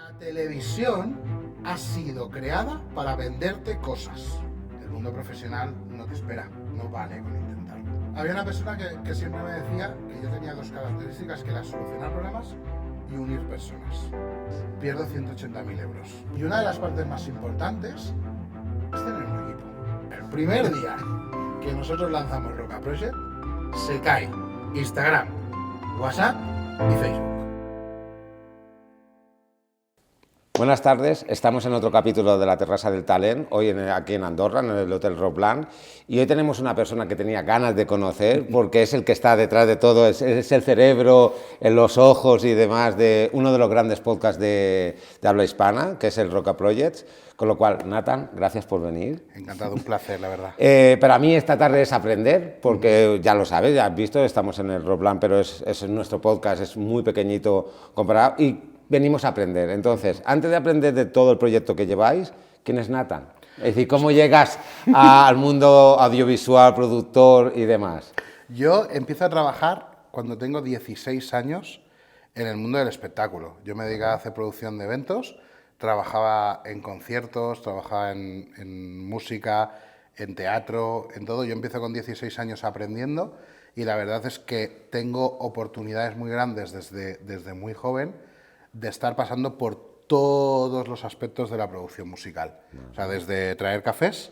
La televisión ha sido creada para venderte cosas. El mundo profesional no te espera, no vale con intentarlo. Había una persona que siempre me decía que yo tenía dos características, que era solucionar problemas y unir personas. Pierdo 180.000 euros. Y una de las partes más importantes es tener un equipo. El primer día que nosotros lanzamos Roca Project, se cae Instagram, WhatsApp y Facebook. Buenas tardes, estamos en otro capítulo de la Terrassa del Talent, hoy aquí en Andorra, en el Hotel Rockland, y hoy tenemos una persona que tenía ganas de conocer, porque es el que está detrás de todo, es el cerebro, los ojos y demás de uno de los grandes podcasts de habla hispana, que es el Roca Project. Con lo cual, Nathan, gracias por venir. Encantado, un placer, la verdad. Para mí esta tarde es aprender, porque ya lo sabes, ya has visto, estamos en el Rockland, pero es nuestro podcast, es muy pequeñito comparado y venimos a aprender. Entonces, antes de aprender de todo el proyecto que lleváis, ¿quién es Nathan? Es decir, ¿cómo llegas al mundo audiovisual, productor y demás? Yo empiezo a trabajar cuando tengo 16 años en el mundo del espectáculo. Yo me dedicaba a hacer producción de eventos, trabajaba en conciertos, trabajaba en música, en teatro, en todo. Yo empiezo con 16 años aprendiendo y la verdad es que tengo oportunidades muy grandes desde muy joven de estar pasando por todos los aspectos de la producción musical. O sea, desde traer cafés,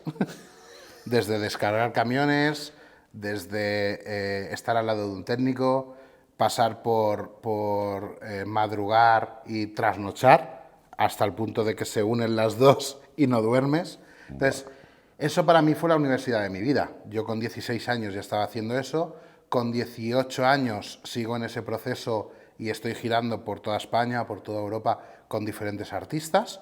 desde descargar camiones, desde estar al lado de un técnico, pasar por madrugar y trasnochar, hasta el punto de que se unen las dos y no duermes. Entonces, eso para mí fue la universidad de mi vida. Yo con 16 años ya estaba haciendo eso, con 18 años sigo en ese proceso y estoy girando por toda España, por toda Europa, con diferentes artistas.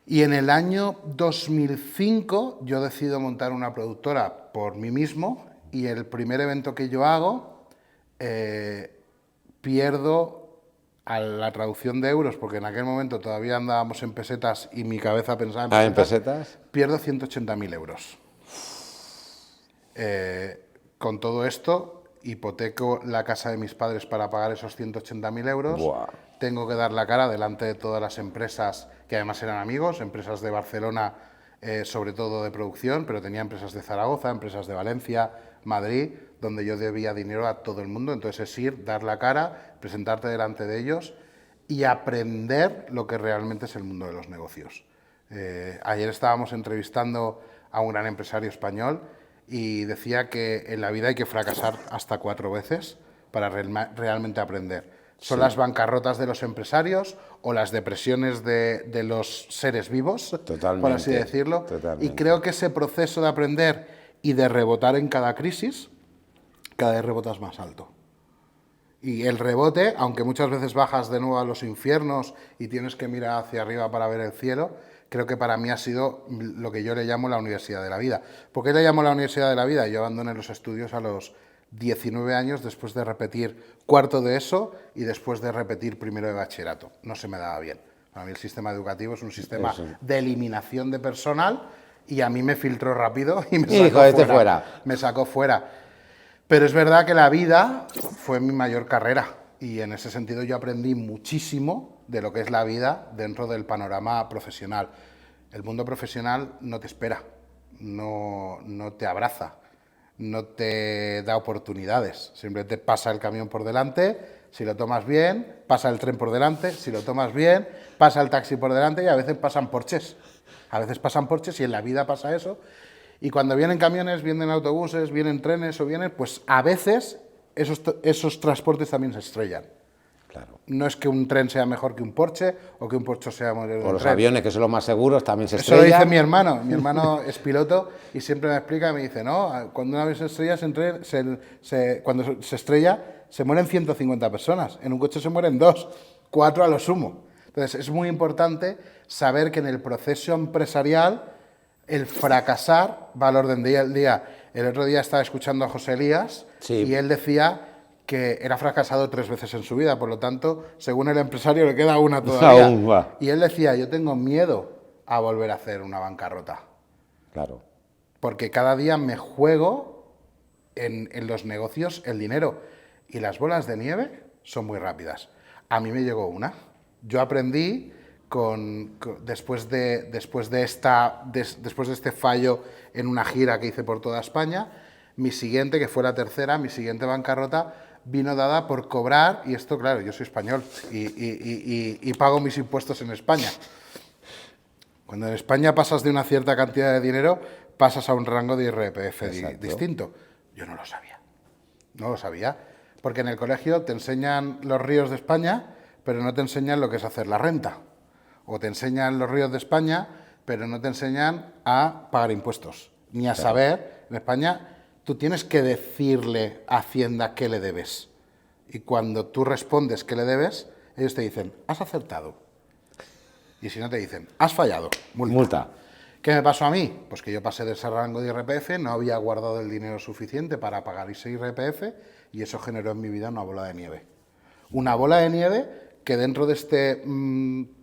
Y en el año 2005 yo decido montar una productora por mí mismo y el primer evento que yo hago pierdo a la traducción de euros, porque en aquel momento todavía andábamos en pesetas y mi cabeza pensaba en pesetas. ¿En pesetas? Pierdo 180.000 euros. Con todo esto, hipoteco la casa de mis padres para pagar esos 180.000 euros. Wow. Tengo que dar la cara delante de todas las empresas, que además eran amigos, empresas de Barcelona, sobre todo de producción, pero tenía empresas de Zaragoza, empresas de Valencia, Madrid, donde yo debía dinero a todo el mundo. Entonces es ir, dar la cara, presentarte delante de ellos y aprender lo que realmente es el mundo de los negocios. Ayer estábamos entrevistando a un gran empresario español y decía que en la vida hay que fracasar hasta 4 veces para realmente aprender. Son las bancarrotas de los empresarios o las depresiones de los seres vivos, Totalmente, por así decirlo. totalmente. Y creo que ese proceso de aprender y de rebotar en cada crisis, cada vez rebotas más alto. Y el rebote, aunque muchas veces bajas de nuevo a los infiernos y tienes que mirar hacia arriba para ver el cielo, creo que para mí ha sido lo que yo le llamo la universidad de la vida. ¿Por qué le llamo la universidad de la vida? Yo abandoné los estudios a los 19 años después de repetir cuarto de ESO y después de repetir primero de bachillerato. No se me daba bien. Para mí el sistema educativo es un sistema de eliminación de personal y a mí me filtró rápido y me sacó fuera. Me sacó fuera. Pero es verdad que la vida fue mi mayor carrera y en ese sentido yo aprendí muchísimo de lo que es la vida dentro del panorama profesional. El mundo profesional no te espera, no te abraza, no te da oportunidades, simplemente pasa el camión por delante, si lo tomas bien, pasa el tren por delante, si lo tomas bien, pasa el taxi por delante y a veces pasan Porsches. A veces pasan Porsches y en la vida pasa eso. Y cuando vienen camiones, vienen autobuses, vienen trenes o vienen, pues a veces esos transportes también se estrellan. Claro. No es que un tren sea mejor que un Porsche o que un Porsche sea mejor que un tren. O los aviones, que son los más seguros, también se estrellan. Eso lo dice mi hermano. Mi hermano es piloto y siempre me explica y me dice, no, cuando un avión se estrella, cuando se estrella, se mueren 150 personas. En un coche se mueren 2, 4 a lo sumo. Entonces, es muy importante saber que en el proceso empresarial el fracasar va al orden del día. El otro día estaba escuchando a José Elías y él decía que era fracasado 3 veces en su vida, por lo tanto, según el empresario le queda una todavía. Y él decía, yo tengo miedo a volver a hacer una bancarrota. Claro. Porque cada día me juego en los negocios el dinero y las bolas de nieve son muy rápidas. A mí me llegó una Yo aprendí después de este fallo en una gira que hice por toda España, mi siguiente, que fue la tercera, mi siguiente bancarrota, vino dada por cobrar, y esto, claro, yo soy español y pago mis impuestos en España. Cuando en España pasas de una cierta cantidad de dinero, pasas a un rango de IRPF distinto. Yo no lo sabía. No lo sabía. Porque en el colegio te enseñan los ríos de España, pero no te enseñan lo que es hacer la renta. O te enseñan los ríos de España, pero no te enseñan a pagar impuestos. Ni a saber, en España, tú tienes que decirle a Hacienda qué le debes. Y cuando tú respondes qué le debes, ellos te dicen, has acertado. Y si no te dicen, has fallado, multa. ¿Qué me pasó a mí? Pues que yo pasé de ese rango de IRPF, no había guardado el dinero suficiente para pagar ese IRPF y eso generó en mi vida una bola de nieve. Una bola de nieve que dentro de este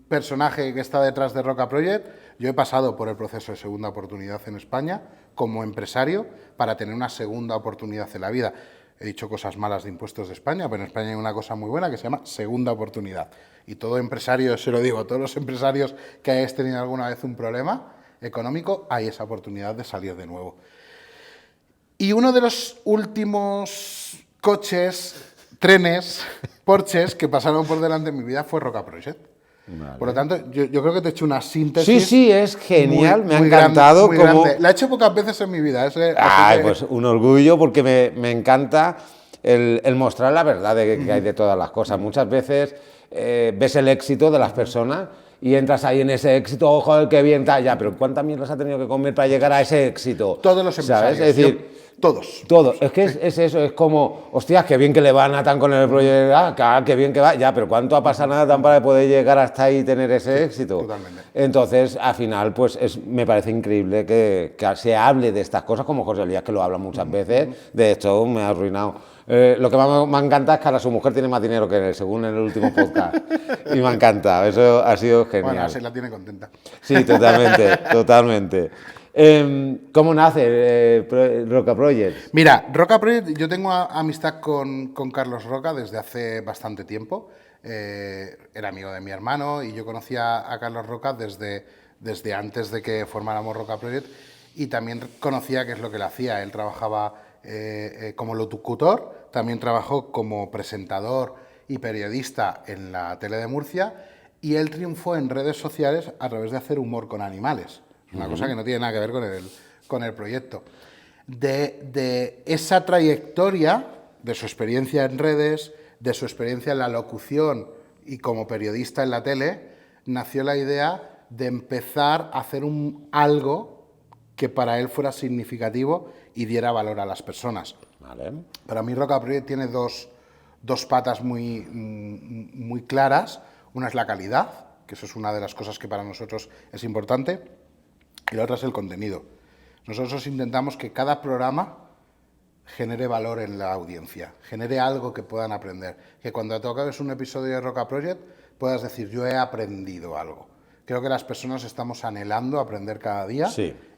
personaje que está detrás de Roca Project, yo he pasado por el proceso de segunda oportunidad en España como empresario para tener una segunda oportunidad en la vida. He dicho cosas malas de impuestos de España, pero en España hay una cosa muy buena que se llama segunda oportunidad. Y todo empresario, se lo digo, todos los empresarios que hayáis tenido alguna vez un problema económico, hay esa oportunidad de salir de nuevo. Y uno de los últimos coches, trenes, Porsches que pasaron por delante en mi vida fue Roca Project. Vale. Por lo tanto, yo creo que te he hecho una síntesis. Sí, es genial, me ha encantado. Muy grande. La he hecho pocas veces en mi vida. Pues un orgullo porque me encanta el mostrar la verdad que hay de todas las cosas. Muchas veces ves el éxito de las personas y entras ahí en ese éxito, oh, joder, qué bien, tal, ya, pero ¿cuántas mierdas ha tenido que comer para llegar a ese éxito? Todos los empresarios. ¿Sabes? Es decir, todos. Es que es eso, es como, hostias, qué bien que le va a Nathan con el proyecto, qué bien que va, ya, pero ¿cuánto ha pasado Nathan para poder llegar hasta ahí y tener ese éxito? Totalmente. Entonces, al final, pues me parece increíble que se hable de estas cosas, como José Elías, que lo habla muchas veces, de esto me ha arruinado. Lo que más me encanta es que ahora su mujer tiene más dinero que él, según en el último podcast. Y me encanta, eso ha sido genial. Bueno, así la tiene contenta. Sí, totalmente. ¿Cómo nace Roca Project? Mira, Roca Project, yo tengo amistad con Carlos Roca desde hace bastante tiempo. Era amigo de mi hermano y yo conocía a Carlos Roca desde antes de que formáramos Roca Project y también conocía qué es lo que él hacía. Él trabajaba como locutor, también trabajó como presentador y periodista en la tele de Murcia y él triunfó en redes sociales a través de hacer humor con animales. Es una cosa que no tiene nada que ver con el proyecto. De esa trayectoria, de su experiencia en redes, de su experiencia en la locución y como periodista en la tele, nació la idea de empezar a hacer algo que para él fuera significativo y diera valor a las personas. Vale. Para mí Roca Project tiene dos patas muy claras. Una es la calidad, que eso es una de las cosas que para nosotros es importante, y la otra es el contenido. Nosotros intentamos que cada programa genere valor en la audiencia, genere algo que puedan aprender, que cuando te acabes un episodio de Roca Project puedas decir, yo he aprendido algo. Creo que las personas estamos anhelando aprender cada día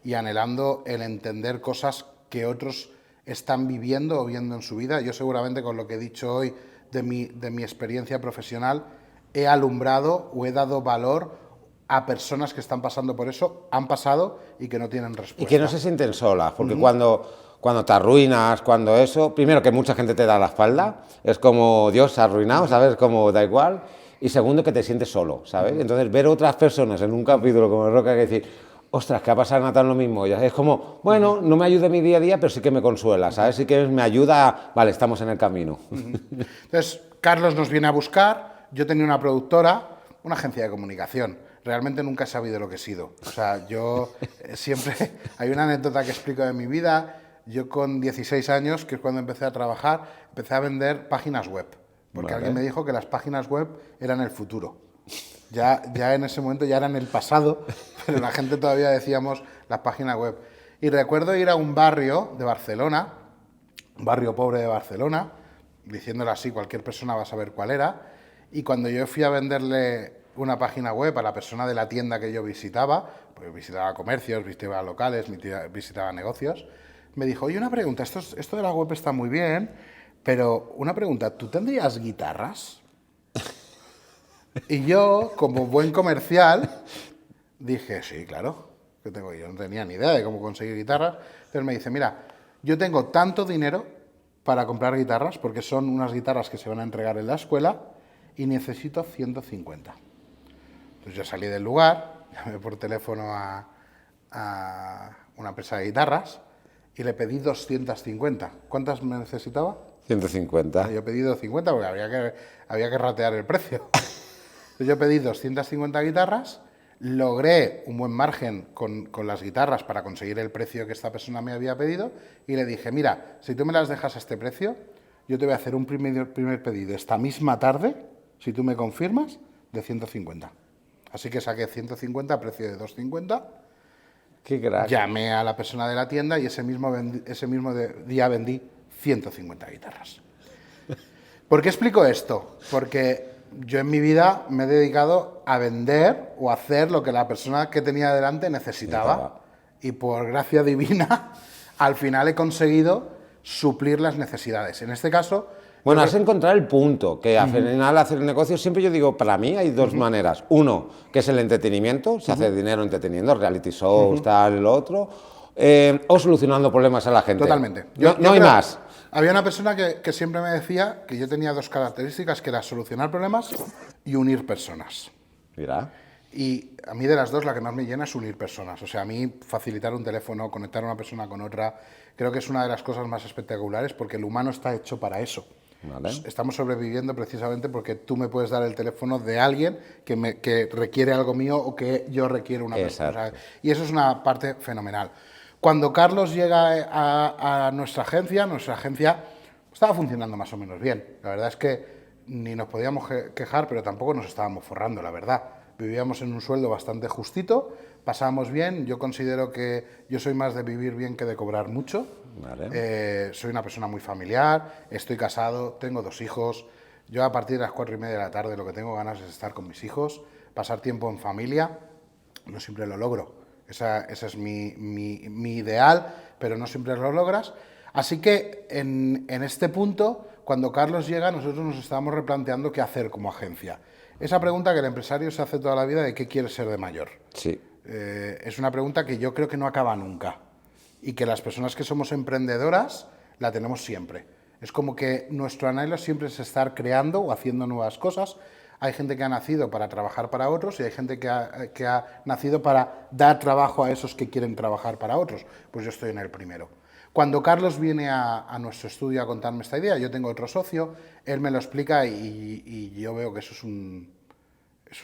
y anhelando el entender cosas que otros están viviendo o viendo en su vida. Yo seguramente con lo que he dicho hoy de mi experiencia profesional he alumbrado o he dado valor a personas que están pasando por eso, han pasado y que no tienen respuesta. Y que no se sienten solas, porque cuando te arruinas, cuando eso, primero que mucha gente te da la espalda, es como Dios se ha arruinado, ¿sabes? Como da igual. Y segundo, que te sientes solo, ¿sabes? Entonces, ver otras personas en un capítulo como el Roca que decir, ostras, que ha pasado Nathan lo mismo. Ya es como, bueno, no me ayuda en mi día a día, pero sí que me consuela, ¿sabes? Sí que me ayuda, vale, estamos en el camino. Entonces, Carlos nos viene a buscar, yo tenía una productora, una agencia de comunicación. Realmente nunca he sabido lo que he sido. O sea, yo siempre, hay una anécdota que explico de mi vida. Yo con 16 años, que es cuando empecé a trabajar, empecé a vender páginas web. Porque alguien me dijo que las páginas web eran el futuro. Ya en ese momento ya eran el pasado, pero la gente todavía decíamos las páginas web. Y recuerdo ir a un barrio de Barcelona, un barrio pobre de Barcelona, diciéndolo así, cualquier persona va a saber cuál era, y cuando yo fui a venderle una página web a la persona de la tienda que yo visitaba, pues visitaba comercios, visitaba locales, visitaba negocios, me dijo, oye, una pregunta, esto de la web está muy bien, pero una pregunta, ¿tú tendrías guitarras? Y yo, como buen comercial, dije, sí, claro, que tengo. Yo no tenía ni idea de cómo conseguir guitarras. Entonces me dice, mira, yo tengo tanto dinero para comprar guitarras, porque son unas guitarras que se van a entregar en la escuela, y necesito 150. Entonces yo salí del lugar, llamé por teléfono a una empresa de guitarras y le pedí 250. ¿Cuántas me necesitaba? 150. Yo pedí 250 porque había que ratear el precio. Entonces yo pedí 250 guitarras, logré un buen margen con las guitarras para conseguir el precio que esta persona me había pedido y le dije, mira, si tú me las dejas a este precio, yo te voy a hacer un primer pedido esta misma tarde, si tú me confirmas, de 150. Así que saqué 150 a precio de 250. Qué crack. Llamé a la persona de la tienda y ese mismo día vendí 150 guitarras. ¿Por qué explico esto? Porque yo en mi vida me he dedicado a vender o a hacer lo que la persona que tenía delante necesitaba. Y por gracia divina, al final he conseguido suplir las necesidades. En este caso... Bueno, has encontrado el punto, que al final hacer el negocio, siempre yo digo, para mí hay dos maneras. Uno, que es el entretenimiento, se hace dinero entreteniendo, reality shows, tal, lo otro, o solucionando problemas a la gente. Totalmente. No hay más. Había una persona que siempre me decía que yo tenía dos características, que era solucionar problemas y unir personas. Mira. Y a mí de las dos la que más me llena es unir personas. O sea, a mí facilitar un teléfono, conectar a una persona con otra, creo que es una de las cosas más espectaculares porque el humano está hecho para eso. Vale. Estamos sobreviviendo precisamente porque tú me puedes dar el teléfono de alguien que requiere algo mío o que yo requiero una persona. O sea, y eso es una parte fenomenal. Cuando Carlos llega a nuestra agencia estaba funcionando más o menos bien. La verdad es que ni nos podíamos quejar, pero tampoco nos estábamos forrando, la verdad. Vivíamos en un sueldo bastante justito, pasábamos bien. Yo considero que yo soy más de vivir bien que de cobrar mucho. Vale. Soy una persona muy familiar, estoy casado, tengo 2 hijos. Yo a partir de las 4:30 de la tarde lo que tengo ganas es estar con mis hijos, pasar tiempo en familia. No siempre lo logro. Ese es mi ideal, pero no siempre lo logras. Así que en este punto, cuando Carlos llega, nosotros nos estábamos replanteando qué hacer como agencia. Esa pregunta que el empresario se hace toda la vida de qué quiere ser de mayor. Sí. Es una pregunta que yo creo que no acaba nunca y que las personas que somos emprendedoras la tenemos siempre. Es como que nuestro anhelo siempre es estar creando o haciendo nuevas cosas. Hay gente que ha nacido para trabajar para otros y hay gente que ha nacido para dar trabajo a esos que quieren trabajar para otros. Pues yo estoy en el primero. Cuando Carlos viene a nuestro estudio a contarme esta idea, yo tengo otro socio, él me lo explica y yo veo que eso es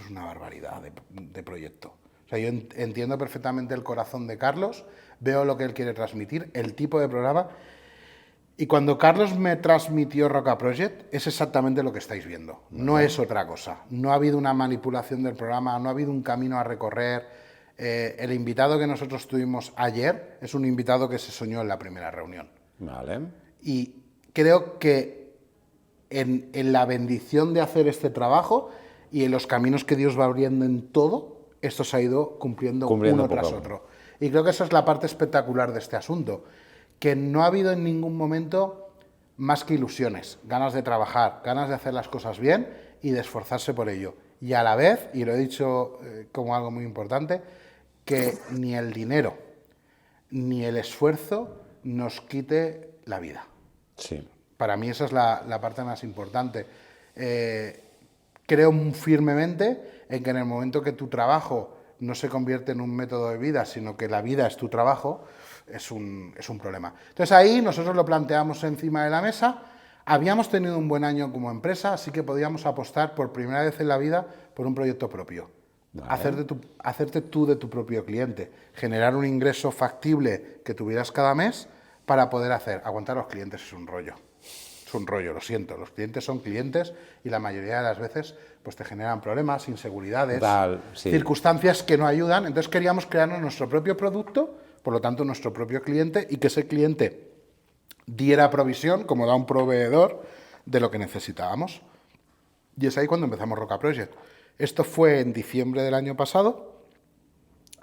una barbaridad de proyecto. O sea, yo entiendo perfectamente el corazón de Carlos, veo lo que él quiere transmitir, el tipo de programa. Y cuando Carlos me transmitió Roca Project, es exactamente lo que estáis viendo. No es otra cosa. No ha habido una manipulación del programa, no ha habido un camino a recorrer. El invitado que nosotros tuvimos ayer es un invitado que se soñó en la primera reunión. Vale. Y creo que en la bendición de hacer este trabajo y en los caminos que Dios va abriendo en todo, esto se ha ido cumpliendo uno tras otro. Y creo que esa es la parte espectacular de este asunto, que no ha habido en ningún momento más que ilusiones, ganas de trabajar, ganas de hacer las cosas bien y de esforzarse por ello. Y a la vez, y lo he dicho como algo muy importante, que ni el dinero ni el esfuerzo nos quite la vida. Sí. Para mí esa es la parte más importante. Creo firmemente en que en el momento que tu trabajo no se convierte en un método de vida, sino que la vida es tu trabajo, es un problema. Entonces ahí nosotros lo planteamos encima de la mesa. Habíamos tenido un buen año como empresa, así que podíamos apostar por primera vez en la vida por un proyecto propio. Vale. Hacerte tú de tu propio cliente, generar un ingreso factible que tuvieras cada mes para poder aguantar a los clientes es un rollo. Es un rollo, lo siento. Los clientes son clientes y la mayoría de las veces pues te generan problemas, inseguridades, circunstancias que no ayudan. Entonces queríamos crearnos nuestro propio producto, por lo tanto nuestro propio cliente, y que ese cliente diera provisión, como da un proveedor, de lo que necesitábamos. Y es ahí cuando empezamos Roca Project. Esto fue en diciembre del año pasado.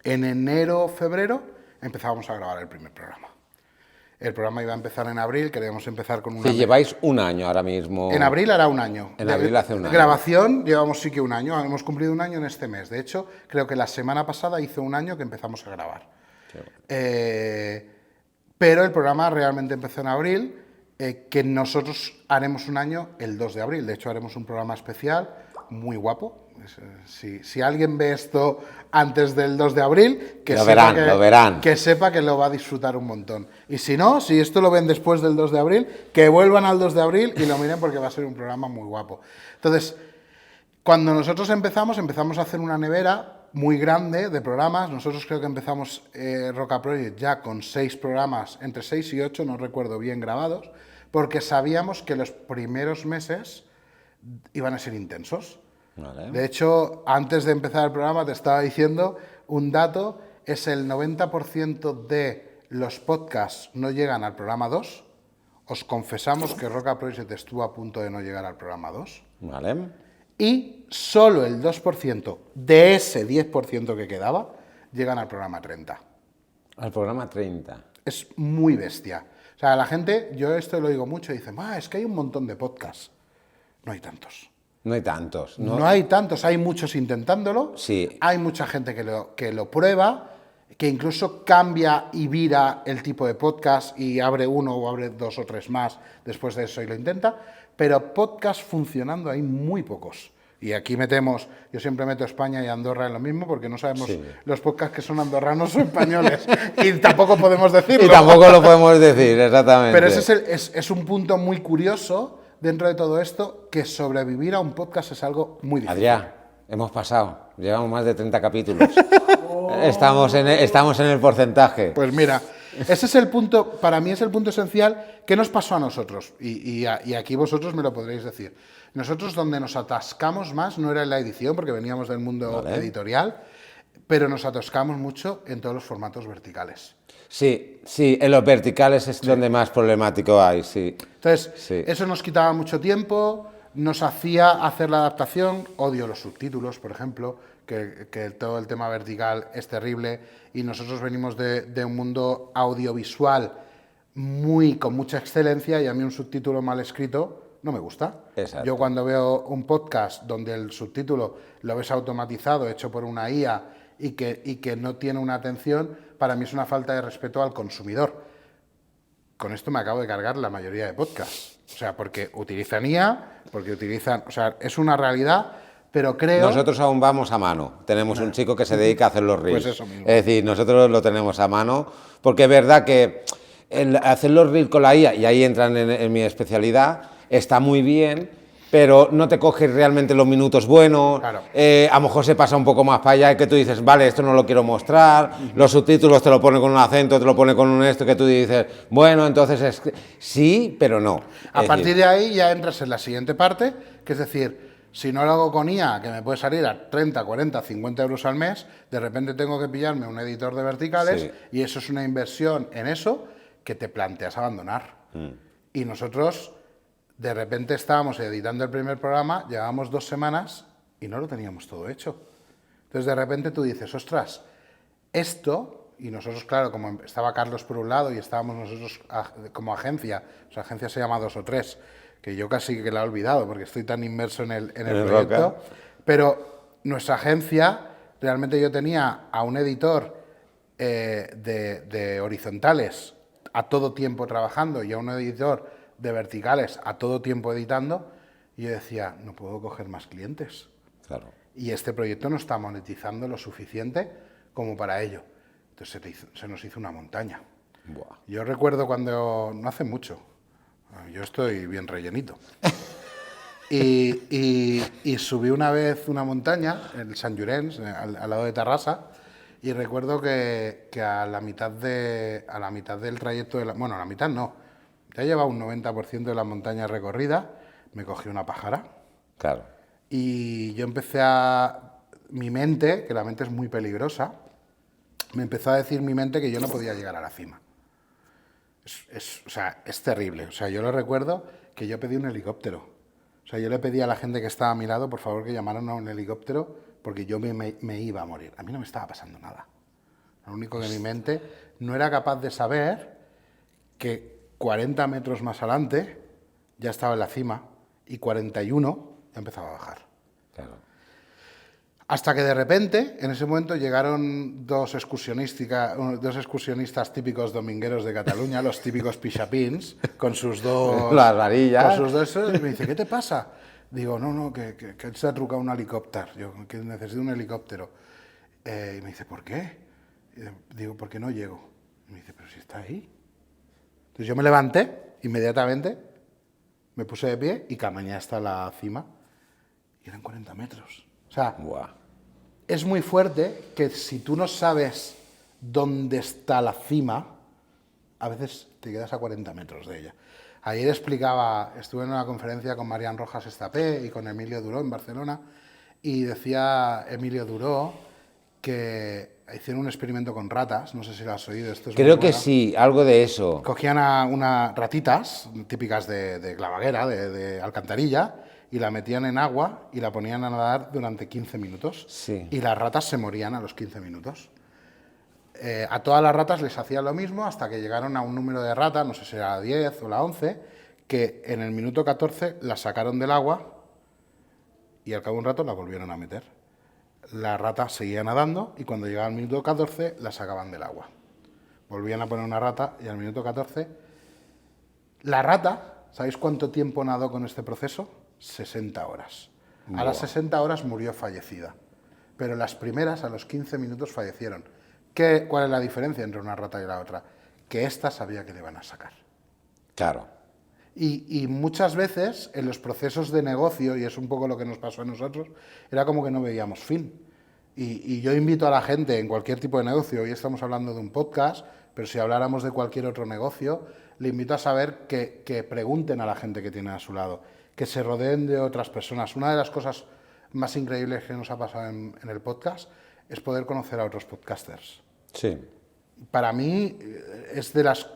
En enero, febrero, empezábamos a grabar el primer programa. El programa iba a empezar en abril, queríamos empezar con una... Sí, lleváis un año ahora mismo. En abril hará un año. En abril hace un año. Grabación llevamos sí que un año, hemos cumplido un año en este mes. De hecho, creo que la semana pasada hizo un año que empezamos a grabar. Sí. Pero el programa realmente empezó en abril, que nosotros haremos un año el 2 de abril. De hecho, haremos un programa especial muy guapo. Si alguien ve esto antes del 2 de abril, lo verán. Que sepa que lo va a disfrutar un montón. Y si no, si esto lo ven después del 2 de abril, que vuelvan al 2 de abril y lo miren porque va a ser un programa muy guapo. Entonces, cuando nosotros empezamos a hacer una nevera muy grande de programas. Nosotros creo que empezamos Roca Project ya con 6 programas, entre 6 y 8, no recuerdo bien, grabados, porque sabíamos que los primeros meses iban a ser intensos. Vale. De hecho, antes de empezar el programa te estaba diciendo un dato, es el 90% de los podcasts no llegan al programa 2. Os confesamos que Roca Project estuvo a punto de no llegar al programa 2. Vale. Y solo el 2% de ese 10% que quedaba llegan al programa 30. Al programa 30. Es muy bestia. O sea, la gente, yo esto lo digo mucho, dicen, es que hay un montón de podcasts. No hay tantos. No hay tantos. No hay tantos, hay muchos intentándolo. Sí. Hay mucha gente que lo prueba, que incluso cambia y vira el tipo de podcast y abre uno o abre 2 o 3 más después de eso y lo intenta. Pero podcast funcionando hay muy pocos. Y aquí metemos, yo siempre meto España y Andorra en lo mismo porque no sabemos los podcasts que son andorranos o españoles y tampoco podemos decirlo. Y tampoco lo podemos decir, exactamente. Pero ese es un punto muy curioso dentro de todo esto, que sobrevivir a un podcast es algo muy difícil. Adrián, hemos pasado, llevamos más de 30 capítulos. Estamos en el porcentaje. Pues mira, ese es el punto, para mí es el punto esencial. ¿Qué nos pasó a nosotros? Y aquí vosotros me lo podréis decir. Nosotros donde nos atascamos más no era en la edición, porque veníamos del mundo editorial, pero nos atascamos mucho en todos los formatos verticales. Sí, en los verticales es donde más problemático hay, sí. Entonces, eso nos quitaba mucho tiempo, nos hacía hacer la adaptación, odio los subtítulos, por ejemplo, que todo el tema vertical es terrible, y nosotros venimos de un mundo audiovisual con mucha excelencia, y a mí un subtítulo mal escrito no me gusta. Exacto. Yo cuando veo un podcast donde el subtítulo lo ves automatizado, hecho por una IA, y que no tiene una atención, para mí es una falta de respeto al consumidor. Con esto me acabo de cargar la mayoría de podcasts. O sea, porque utilizan IA, o sea, es una realidad, pero creo... Nosotros aún vamos a mano. Tenemos un chico que se dedica a hacer los reels. Pues eso mismo. Es decir, nosotros lo tenemos a mano, porque es verdad que hacer los reels con la IA, y ahí entran en mi especialidad, está muy bien, pero no te coges realmente los minutos buenos. Claro. A lo mejor se pasa un poco más para allá y que tú dices, vale, esto no lo quiero mostrar. Los subtítulos te lo pone con un acento, te lo pone con un esto, que tú dices, bueno, entonces sí, pero no. A partir de ahí ya entras en la siguiente parte, que es decir, si no lo hago con IA, que me puede salir a 30, 40, 50 euros al mes, de repente tengo que pillarme un editor de verticales, y eso es una inversión en eso que te planteas abandonar. Y nosotros... De repente estábamos editando el primer programa, llevábamos 2 semanas y no lo teníamos todo hecho. Entonces de repente tú dices, ostras, esto, y nosotros claro, como estaba Carlos por un lado y estábamos nosotros como agencia, o sea, agencia se llama 2 o 3, que yo casi que la he olvidado porque estoy tan inmerso en el proyecto, Roca. Pero nuestra agencia, realmente yo tenía a un editor de horizontales a todo tiempo trabajando y a un editor de verticales a todo tiempo editando, y yo decía, no puedo coger más clientes. Claro. Y este proyecto no está monetizando lo suficiente como para ello. Entonces se nos hizo una montaña. Buah. Yo recuerdo cuando, no hace mucho, yo estoy bien rellenito, y subí una vez una montaña, el Sant Llorenç, al lado de Tarrasa, y recuerdo que a la mitad del trayecto, bueno, a la mitad no, ya llevaba un 90% de la montaña recorrida, me cogí una pájara. Claro. Y yo mi mente, que la mente es muy peligrosa, me empezó a decir mi mente que yo no podía llegar a la cima. O sea, es terrible. O sea, yo lo recuerdo que yo pedí un helicóptero. O sea, yo le pedí a la gente que estaba a mi lado, por favor, que llamaran a un helicóptero, porque yo me iba a morir. A mí no me estaba pasando nada. Lo único que mi mente no era capaz de saber que 40 metros más adelante ya estaba en la cima y 41 ya empezaba a bajar. Claro. Hasta que de repente, en ese momento, llegaron dos excursionistas típicos domingueros de Cataluña, los típicos pixapins, con sus dos... Las varillas. Con sus dos... Y me dice, ¿qué te pasa? Digo, no, que se ha trucado un helicóptero. Yo, que necesito un helicóptero. Y me dice, ¿por qué? Y digo, ¿por qué no llego? Y me dice, pero si está ahí. Entonces yo me levanté inmediatamente, me puse de pie y caminé hasta la cima. Y eran 40 metros. O sea... Buah. Es muy fuerte que si tú no sabes dónde está la cima, a veces te quedas a 40 metros de ella. Ayer estuve en una conferencia con Marian Rojas Estapé y con Emilio Duró en Barcelona, y decía Emilio Duró que hicieron un experimento con ratas, no sé si lo has oído. Esto es Creo muy que bueno. sí, algo de eso. Cogían a unas ratitas típicas de clavaguera, de alcantarilla, y la metían en agua y la ponían a nadar durante 15 minutos. Sí. Y las ratas se morían a los 15 minutos. A todas las ratas les hacían lo mismo hasta que llegaron a un número de ratas, no sé si era la 10 o la 11, que en el minuto 14 las sacaron del agua y al cabo de un rato la volvieron a meter. La rata seguía nadando y cuando llegaba al minuto 14 la sacaban del agua. Volvían a poner una rata y al minuto 14... La rata, ¿sabéis cuánto tiempo nadó con este proceso? 60 horas. A las 60 horas murió fallecida. Pero las primeras, a los 15 minutos, fallecieron. ¿Cuál es la diferencia entre una rata y la otra? Que esta sabía que le iban a sacar. Claro. Y muchas veces en los procesos de negocio, y es un poco lo que nos pasó a nosotros, era como que no veíamos fin. Y yo invito a la gente en cualquier tipo de negocio, hoy estamos hablando de un podcast, pero si habláramos de cualquier otro negocio, le invito a saber que pregunten a la gente que tiene a su lado, que se rodeen de otras personas. Una de las cosas más increíbles que nos ha pasado en el podcast es poder conocer a otros podcasters. Sí. Para mí es de las...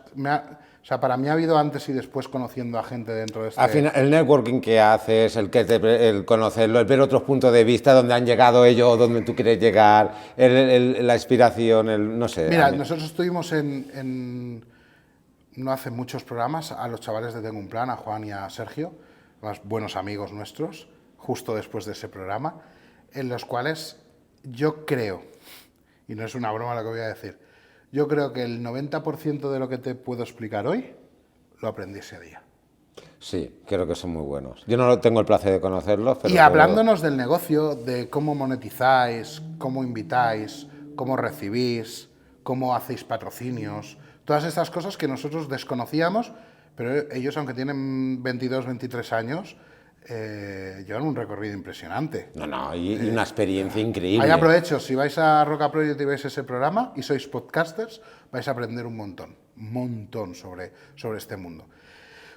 para mí ha habido antes y después conociendo a gente dentro de este... Al final, el networking que haces, el conocerlo, el ver otros puntos de vista, donde han llegado ellos, donde tú quieres llegar, la inspiración, no sé. Mira, nosotros estuvimos no hace muchos programas, a los chavales de Tengo un Plan, a Juan y a Sergio, más buenos amigos nuestros, justo después de ese programa, en los cuales yo creo, y no es una broma lo que voy a decir, yo creo que el 90% de lo que te puedo explicar hoy lo aprendí ese día. Sí, creo que son muy buenos. Yo no tengo el placer de conocerlos, pero... Y hablándonos del negocio, de cómo monetizáis, cómo invitáis, cómo recibís, cómo hacéis patrocinios, todas estas cosas que nosotros desconocíamos, pero ellos, aunque tienen 22, 23 años, llevan un recorrido impresionante. Y una experiencia increíble. Ahí aprovecho, si vais a Roca Project y veis ese programa y sois podcasters, vais a aprender un montón sobre este mundo.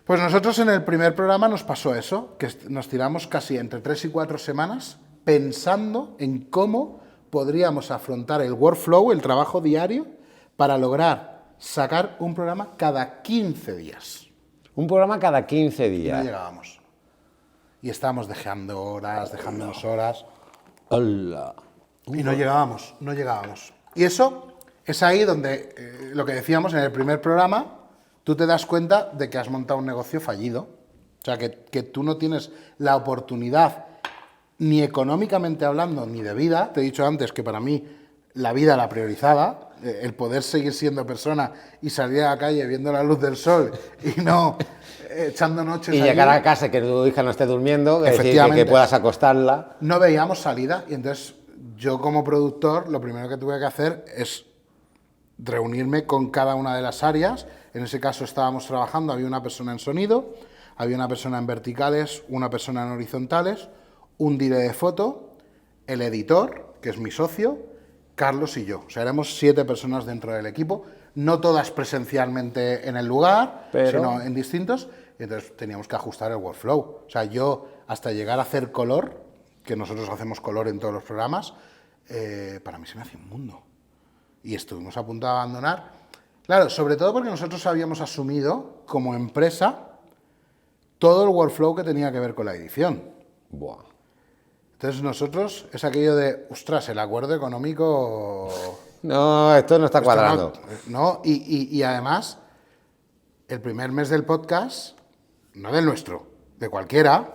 Pues nosotros en el primer programa nos pasó eso, que nos tiramos casi entre 3 y 4 semanas pensando en cómo podríamos afrontar el workflow, el trabajo diario, para lograr sacar un programa cada 15 días. Un programa cada 15 Y días. no llegábamos. Y estábamos dejándonos horas. ¡Hola! Y no llegábamos. Y eso es ahí donde, lo que decíamos en el primer programa, tú te das cuenta de que has montado un negocio fallido. O sea, que tú no tienes la oportunidad, ni económicamente hablando, ni de vida. Te he dicho antes que para mí la vida la priorizaba, el poder seguir siendo persona y salir a la calle viendo la luz del sol y no echando noches Y allí. llegar a casa que tu hija no esté durmiendo, es decir, Efectivamente. que puedas acostarla. No veíamos salida y entonces yo como productor lo primero que tuve que hacer es reunirme con cada una de las áreas. En ese caso estábamos trabajando, había una persona en sonido, había una persona en verticales, una persona en horizontales, un director de foto, el editor, que es mi socio, Carlos y yo. O sea, éramos 7 personas dentro del equipo, no todas presencialmente en el lugar, sino en distintos, y entonces teníamos que ajustar el workflow. O sea, yo hasta llegar a hacer color, que nosotros hacemos color en todos los programas, para mí se me hacía un mundo. Y estuvimos a punto de abandonar. Claro, sobre todo porque nosotros habíamos asumido como empresa todo el workflow que tenía que ver con la edición. Buah. Entonces nosotros, es aquello de, ostras, el acuerdo económico... No, esto no está cuadrando. No, y además, el primer mes del podcast, no del nuestro, de cualquiera,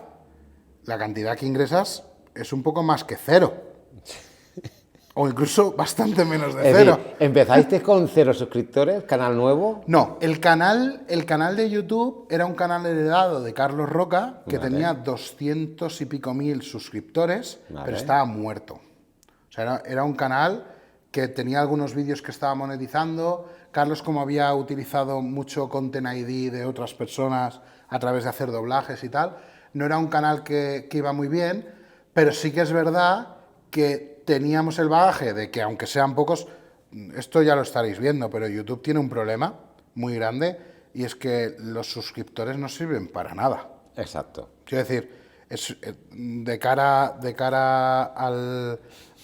la cantidad que ingresas es un poco más que cero. O incluso bastante menos de Es cero. decir, ¿empezaste con 0 suscriptores, canal nuevo? No, el canal de YouTube era un canal heredado de Carlos Roca, que Vale. tenía 200 y pico mil suscriptores, Vale. pero estaba muerto. O sea, era un canal que tenía algunos vídeos que estaba monetizando. Carlos, como había utilizado mucho Content ID de otras personas a través de hacer doblajes y tal, no era un canal que iba muy bien, pero sí que es verdad que teníamos el bagaje de que, aunque sean pocos, esto ya lo estaréis viendo, pero YouTube tiene un problema muy grande y es que los suscriptores no sirven para nada. Exacto. Quiero decir, de cara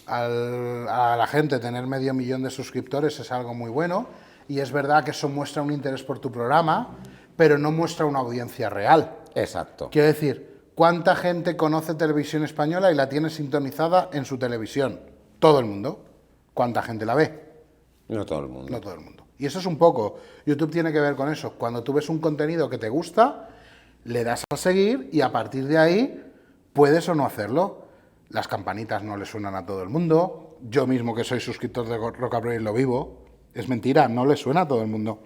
a la gente, tener 500.000 de suscriptores es algo muy bueno y es verdad que eso muestra un interés por tu programa, pero no muestra una audiencia real. Exacto. Quiero decir, ¿cuánta gente conoce Televisión Española y la tiene sintonizada en su televisión? Todo el mundo. ¿Cuánta gente la ve? No todo el mundo. No todo el mundo. Y eso es un poco, YouTube tiene que ver con eso. Cuando tú ves un contenido que te gusta, le das a seguir y a partir de ahí puedes o no hacerlo. Las campanitas no le suenan a todo el mundo. Yo mismo, que soy suscriptor de Roca Project, lo vivo. Es mentira, no le suena a todo el mundo.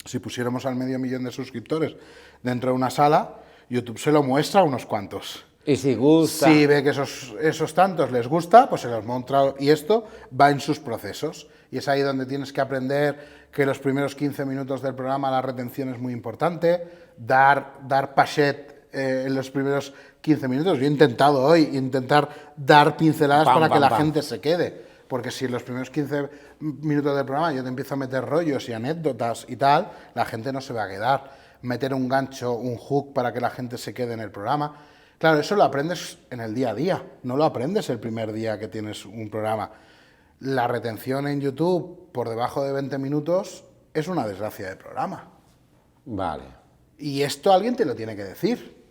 Si pusiéramos al 500.000 de suscriptores dentro de una sala, YouTube se lo muestra a unos cuantos. Y si gusta... Si ve que esos tantos les gusta, pues se los muestra y esto va en sus procesos. Y es ahí donde tienes que aprender que los primeros 15 minutos del programa la retención es muy importante, dar pachet en los primeros 15 minutos. Yo he intentado hoy dar pinceladas para que la gente se quede. Porque si en los primeros 15 minutos del programa yo te empiezo a meter rollos y anécdotas y tal, la gente no se va a quedar. Meter un gancho, un hook para que la gente se quede en el programa. Claro, eso lo aprendes en el día a día, no lo aprendes el primer día que tienes un programa. La retención en YouTube por debajo de 20 minutos es una desgracia de programa. Vale. Y esto alguien te lo tiene que decir.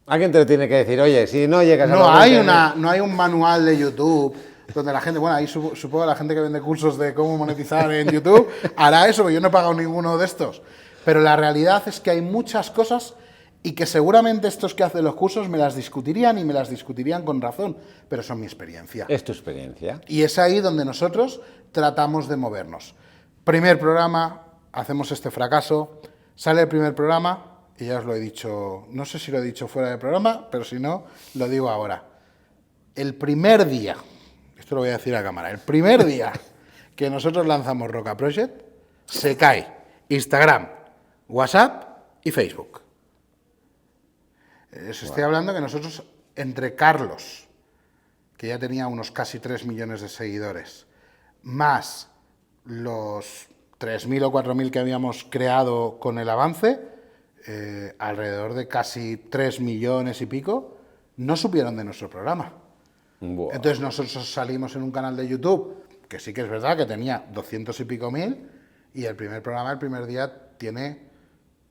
Alguien te lo tiene que decir, oye, si no llegas a No los hay 20, no hay un manual de YouTube donde la gente, bueno, ahí supongo la gente que vende cursos de cómo monetizar en YouTube hará eso, porque yo no he pagado ninguno de estos. Pero la realidad es que hay muchas cosas y que seguramente estos que hacen los cursos me las discutirían y me las discutirían con razón, pero son mi experiencia. Es tu experiencia. Y es ahí donde nosotros tratamos de movernos. Primer programa, hacemos este fracaso, sale el primer programa, y ya os lo he dicho, no sé si lo he dicho fuera del programa, pero si no, lo digo ahora. El primer día, esto lo voy a decir a cámara, el primer día que nosotros lanzamos Roca Project, se cae Instagram, WhatsApp y Facebook. Os estoy hablando que nosotros, entre Carlos, que ya tenía unos casi 3 millones de seguidores, más los 3.000 o 4.000 que habíamos creado con el avance, alrededor de casi 3 millones y pico, no supieron de nuestro programa. Buah. Entonces nosotros salimos en un canal de YouTube, que sí que es verdad que tenía 200 y pico mil, y el primer programa, el primer día, tiene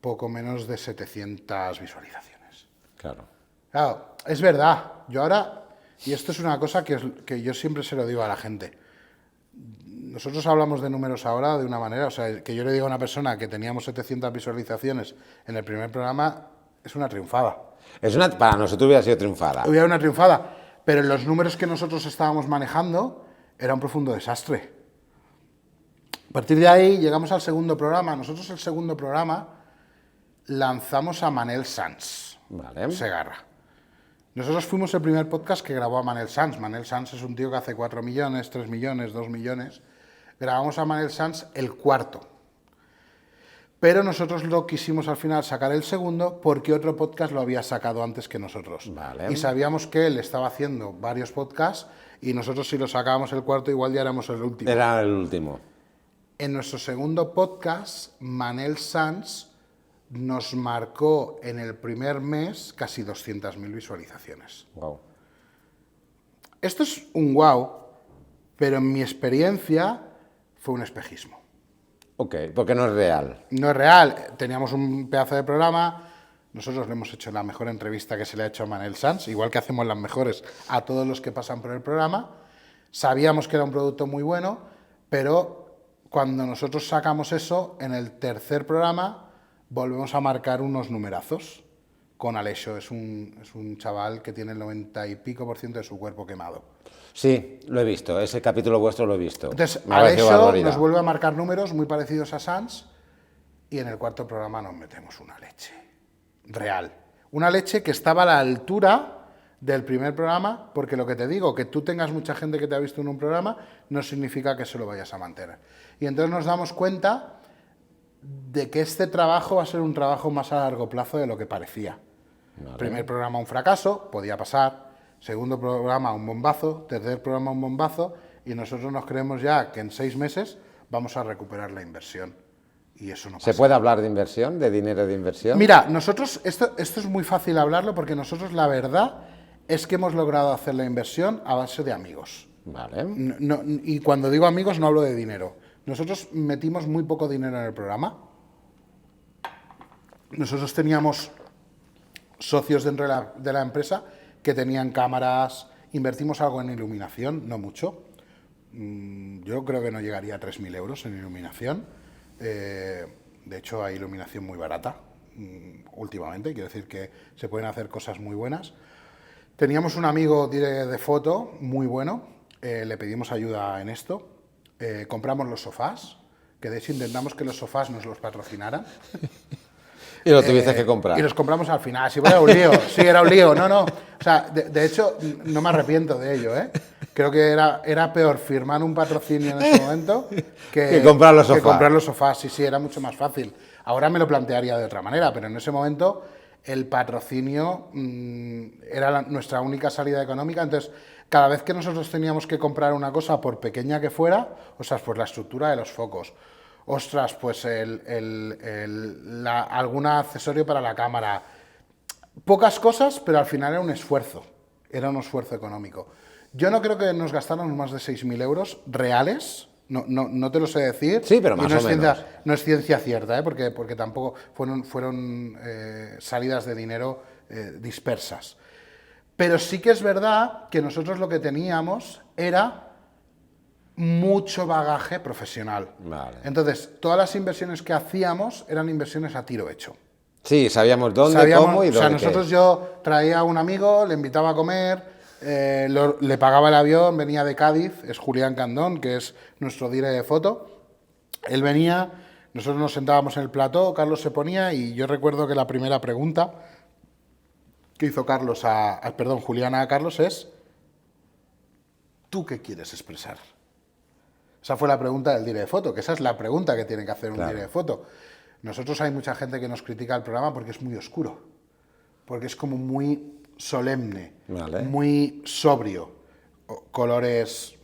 poco menos de 700 visualizaciones. Claro. Claro, es verdad. Yo ahora, y esto es una cosa que yo siempre se lo digo a la gente, nosotros hablamos de números ahora de una manera, o sea, que yo le digo a una persona que teníamos 700 visualizaciones en el primer programa, es una triunfada. Para nosotros hubiera sido triunfada. Hubiera una triunfada, pero en los números que nosotros estábamos manejando era un profundo desastre. A partir de ahí llegamos al segundo programa. Nosotros el segundo programa lanzamos a Manel Sanz. Vale. Segarra. Nosotros fuimos el primer podcast que grabó a Manel Sanz. Manel Sanz es un tío que hace 4 millones, 3 millones, 2 millones. Grabamos a Manel Sanz el cuarto. Pero nosotros lo quisimos al final sacar el segundo porque otro podcast lo había sacado antes que nosotros. Vale. Y sabíamos que él estaba haciendo varios podcasts y nosotros si lo sacábamos el cuarto igual ya éramos el último. Era el último. En nuestro segundo podcast, Manel Sanz nos marcó en el primer mes casi 200.000 visualizaciones. Wow. Esto es un wow, pero en mi experiencia fue un espejismo. Ok, porque no es real. No es real. Teníamos un pedazo de programa, nosotros le hemos hecho la mejor entrevista que se le ha hecho a Manel Sanz, igual que hacemos las mejores a todos los que pasan por el programa. Sabíamos que era un producto muy bueno, pero cuando nosotros sacamos eso, en el tercer programa volvemos a marcar unos numerazos con Alessio. Es un chaval que tiene el 90 y pico % de su cuerpo quemado. Sí, lo he visto, ese capítulo vuestro lo he visto. Entonces, Me ha parecido Alessio barbaridad. nos vuelve a marcar números muy parecidos a Sans y en el cuarto programa nos metemos una leche real. Una leche que estaba a la altura del primer programa, porque lo que te digo, que tú tengas mucha gente que te ha visto en un programa, no significa que se lo vayas a mantener. Y entonces nos damos cuenta de que este trabajo va a ser un trabajo más a largo plazo de lo que parecía. Vale. Primer programa un fracaso, podía pasar. Segundo programa un bombazo. Tercer programa un bombazo. Y nosotros nos creemos ya que en 6 meses vamos a recuperar la inversión. Y eso no pasa. ¿Se puede hablar de inversión, de dinero de inversión? Mira, nosotros, esto es muy fácil hablarlo porque nosotros la verdad es que hemos logrado hacer la inversión a base de amigos. Vale. Y cuando digo amigos no hablo de dinero. Nosotros metimos muy poco dinero en el programa. Nosotros teníamos socios dentro de la empresa que tenían cámaras, invertimos algo en iluminación, no mucho. Yo creo que no llegaría a 3.000 euros en iluminación. De hecho, hay iluminación muy barata últimamente, quiero decir que se pueden hacer cosas muy buenas. Teníamos un amigo de foto muy bueno, le pedimos ayuda en esto, compramos los sofás, que de hecho intentamos que los sofás nos los patrocinaran. Y lo tuviste que comprar. Y los compramos al final. Sí, era un lío. Sí, era un lío. No. O sea, de hecho, no me arrepiento de ello, ¿eh? Creo que era peor firmar un patrocinio en ese momento que comprar los sofás. Que comprar los sofás. Sí, era mucho más fácil. Ahora me lo plantearía de otra manera, pero en ese momento el patrocinio era nuestra única salida económica. Entonces, cada vez que nosotros teníamos que comprar una cosa, por pequeña que fuera, o sea, pues la estructura de los focos, ostras, pues algún accesorio para la cámara. Pocas cosas, pero al final era un esfuerzo económico. Yo no creo que nos gastáramos más de 6.000 euros reales, no te lo sé decir. Sí, pero más o menos. No es ciencia cierta, porque tampoco fueron salidas de dinero dispersas. Pero sí que es verdad que nosotros lo que teníamos era mucho bagaje profesional. Vale. Entonces, todas las inversiones que hacíamos eran inversiones a tiro hecho. Sí, sabíamos dónde, cómo y dónde. O sea, nosotros yo traía a un amigo, le invitaba a comer, le pagaba el avión, venía de Cádiz, es Julián Candón, que es nuestro dire de foto. Él venía, nosotros nos sentábamos en el plató, Carlos se ponía y yo recuerdo que la primera pregunta que hizo Julián a Carlos es: ¿tú qué quieres expresar? Esa fue la pregunta del dire de foto, que esa es la pregunta que tiene que hacer un dire de foto. Nosotros hay mucha gente que nos critica el programa porque es muy oscuro, porque es como muy solemne, vale, muy sobrio. Colores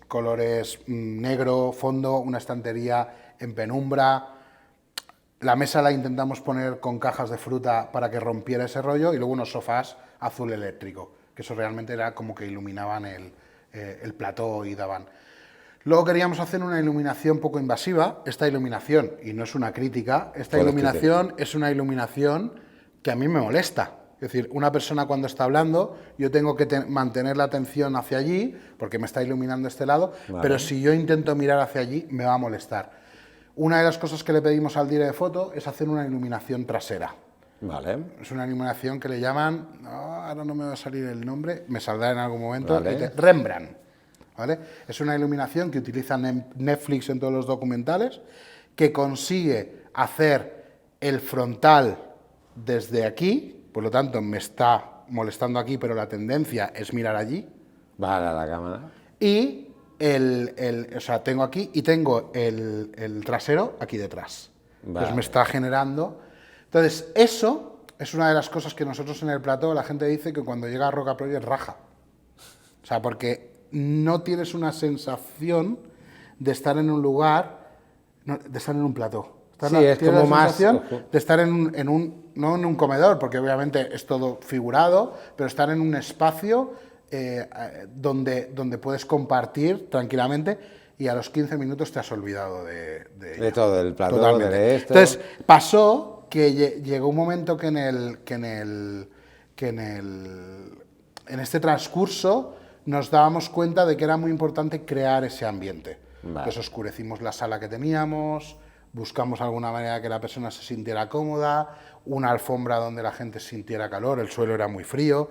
negro, fondo, una estantería en penumbra. La mesa la intentamos poner con cajas de fruta para que rompiera ese rollo y luego unos sofás azul eléctrico, que eso realmente era como que iluminaban el plató y daban. Luego queríamos hacer una iluminación poco invasiva. Esta iluminación, y no es una crítica, esta iluminación es una iluminación que a mí me molesta. Es decir, una persona cuando está hablando, yo tengo que mantener la atención hacia allí, porque me está iluminando este lado, vale, pero si yo intento mirar hacia allí, me va a molestar. Una de las cosas que le pedimos al dire de foto es hacer una iluminación trasera. Vale. Es una iluminación que le llaman, ahora no me va a salir el nombre, me saldrá en algún momento, vale, Rembrandt. ¿Vale? Es una iluminación que utiliza Netflix en todos los documentales, que consigue hacer el frontal desde aquí, por lo tanto me está molestando aquí, pero la tendencia es mirar allí. Vale, a la cámara. Y o sea, tengo aquí y tengo el trasero aquí detrás. Vale. Entonces me está generando. Entonces, eso es una de las cosas que nosotros en el plató, la gente dice que cuando llega a Roca Project raja. O sea, porque no tienes una sensación de estar en un lugar, de estar en un plató. Sí, es como más de estar no en un comedor, porque obviamente es todo figurado, pero estar en un espacio donde puedes compartir tranquilamente y a los 15 minutos te has olvidado de todo, del plató, de esto. Entonces, pasó que llegó un momento que en este transcurso nos dábamos cuenta de que era muy importante crear ese ambiente. Vale. Entonces oscurecimos la sala que teníamos, buscamos alguna manera que la persona se sintiera cómoda, una alfombra donde la gente sintiera calor, el suelo era muy frío.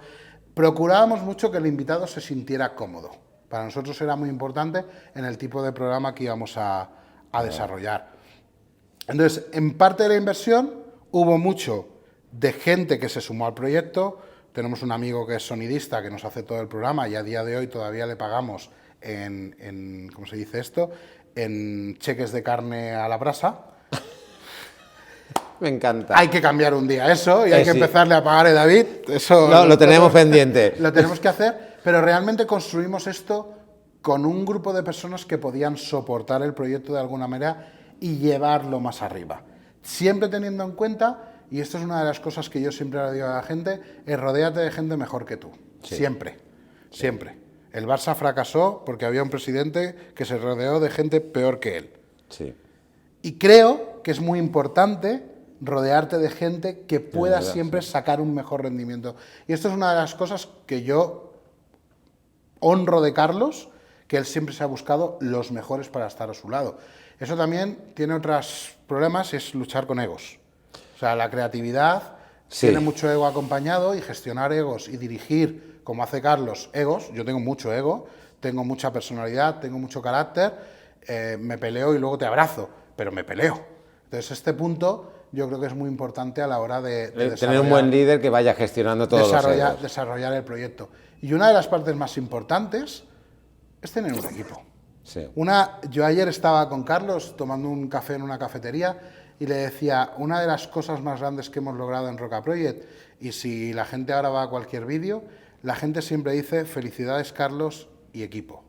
Procurábamos mucho que el invitado se sintiera cómodo. Para nosotros era muy importante en el tipo de programa que íbamos a desarrollar. Entonces, en parte de la inversión hubo mucho de gente que se sumó al proyecto. Tenemos un amigo que es sonidista, que nos hace todo el programa y a día de hoy todavía le pagamos ¿cómo se dice esto? En cheques de carne a la brasa. Me encanta. Hay que cambiar un día eso y hay que sí. empezarle a pagar a David. Eso No, lo tenemos pendiente. Lo tenemos que hacer, pero realmente construimos esto con un grupo de personas que podían soportar el proyecto de alguna manera y llevarlo más arriba. Siempre teniendo en cuenta, y esto es una de las cosas que yo siempre le digo a la gente, es rodéate de gente mejor que tú. Sí. Siempre, siempre. El Barça fracasó porque había un presidente que se rodeó de gente peor que él. Sí. Y creo que es muy importante rodearte de gente que pueda siempre sacar un mejor rendimiento. Y esto es una de las cosas que yo honro de Carlos, que él siempre se ha buscado los mejores para estar a su lado. Eso también tiene otros problemas, es luchar con egos. O sea, la creatividad tiene mucho ego acompañado y gestionar egos y dirigir, como hace Carlos, egos. Yo tengo mucho ego, tengo mucha personalidad, tengo mucho carácter, me peleo y luego te abrazo, pero me peleo. Entonces, este punto yo creo que es muy importante a la hora de tener un buen líder que vaya gestionando todos los egos. Desarrollar el proyecto. Y una de las partes más importantes es tener un equipo. Sí. Yo ayer estaba con Carlos tomando un café en una cafetería y le decía, una de las cosas más grandes que hemos logrado en Roca Project, y si la gente ahora va a cualquier vídeo, la gente siempre dice, felicidades Carlos y equipo.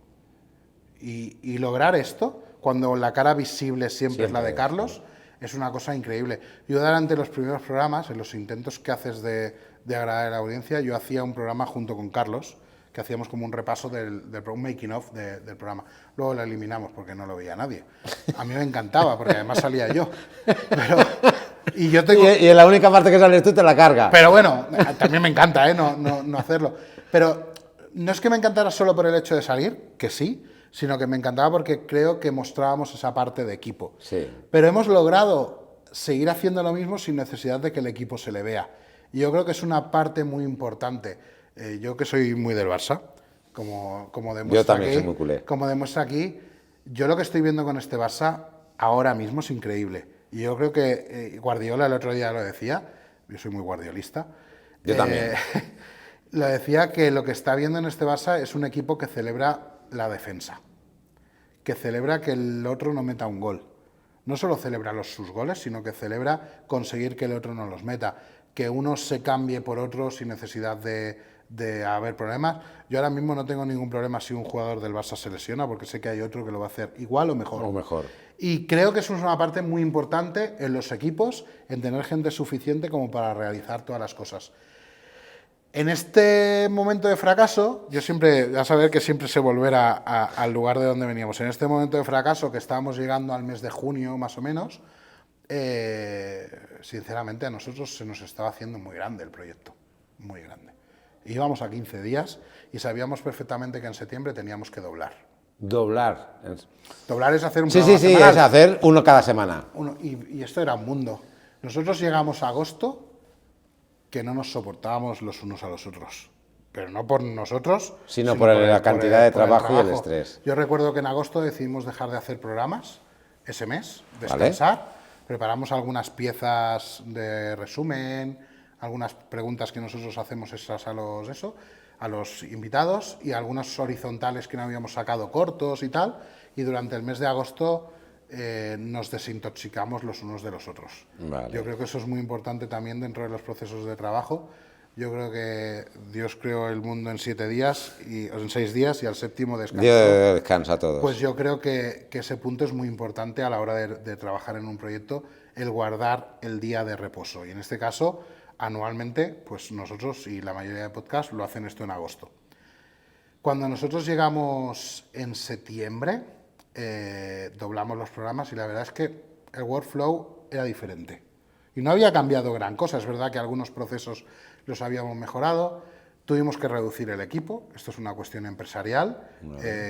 Y lograr esto, cuando la cara visible siempre es la de Carlos, es una cosa increíble. Yo durante los primeros programas, en los intentos que haces de agradar a la audiencia, yo hacía un programa junto con Carlos, que hacíamos como un repaso un making of del programa. Luego lo eliminamos porque no lo veía nadie. A mí me encantaba, porque además salía yo. Y la única parte que sales tú te la carga. Pero bueno, también me encanta no hacerlo. Pero no es que me encantara solo por el hecho de salir, que sí, sino que me encantaba porque creo que mostrábamos esa parte de equipo. Sí. Pero hemos logrado seguir haciendo lo mismo sin necesidad de que el equipo se le vea. Y yo creo que es una parte muy importante. Yo que soy muy del Barça, como demuestra yo también aquí, soy muy culé. Como demuestra aquí, yo lo que estoy viendo con este Barça ahora mismo es increíble. Y yo creo que Guardiola el otro día lo decía, yo soy muy guardiolista. Yo también. Lo decía que lo que está viendo en este Barça es un equipo que celebra la defensa, que celebra que el otro no meta un gol. No solo celebra sus goles, sino que celebra conseguir que el otro no los meta, que uno se cambie por otro sin necesidad de haber problemas. Yo ahora mismo no tengo ningún problema si un jugador del Barça se lesiona, porque sé que hay otro que lo va a hacer igual o mejor. O mejor. Y creo que eso es una parte muy importante en los equipos, en tener gente suficiente como para realizar todas las cosas. En este momento de fracaso, yo siempre, ya saber que siempre sé volver al lugar de donde veníamos. En este momento de fracaso, que estábamos llegando al mes de junio más o menos, sinceramente a nosotros se nos estaba haciendo muy grande el proyecto, muy grande. Íbamos a 15 días y sabíamos perfectamente que en septiembre teníamos que doblar. Doblar. Doblar es hacer un programa Sí, semanal. es hacer uno cada semana. Y esto era un mundo. Nosotros llegamos a agosto que no nos soportábamos los unos a los otros. Pero no por nosotros, sino por la cantidad de trabajo y el estrés. Yo recuerdo que en agosto decidimos dejar de hacer programas ese mes, descansar. ¿Vale? Preparamos algunas piezas de resumen, algunas preguntas que nosotros hacemos esas a los invitados y algunas horizontales que no habíamos sacado cortos y tal. Y durante el mes de agosto nos desintoxicamos los unos de los otros. Vale. Yo creo que eso es muy importante también dentro de los procesos de trabajo. Yo creo que Dios creó el mundo en 7 días, en 6 días y al séptimo descansó. Dios descansa a todos. Pues yo creo que ese punto es muy importante a la hora de trabajar en un proyecto, el guardar el día de reposo. Y en este caso, anualmente, pues nosotros y la mayoría de podcasts lo hacen esto en agosto. Cuando nosotros llegamos en septiembre, doblamos los programas y la verdad es que el workflow era diferente. Y no había cambiado gran cosa, es verdad que algunos procesos los habíamos mejorado, tuvimos que reducir el equipo, esto es una cuestión empresarial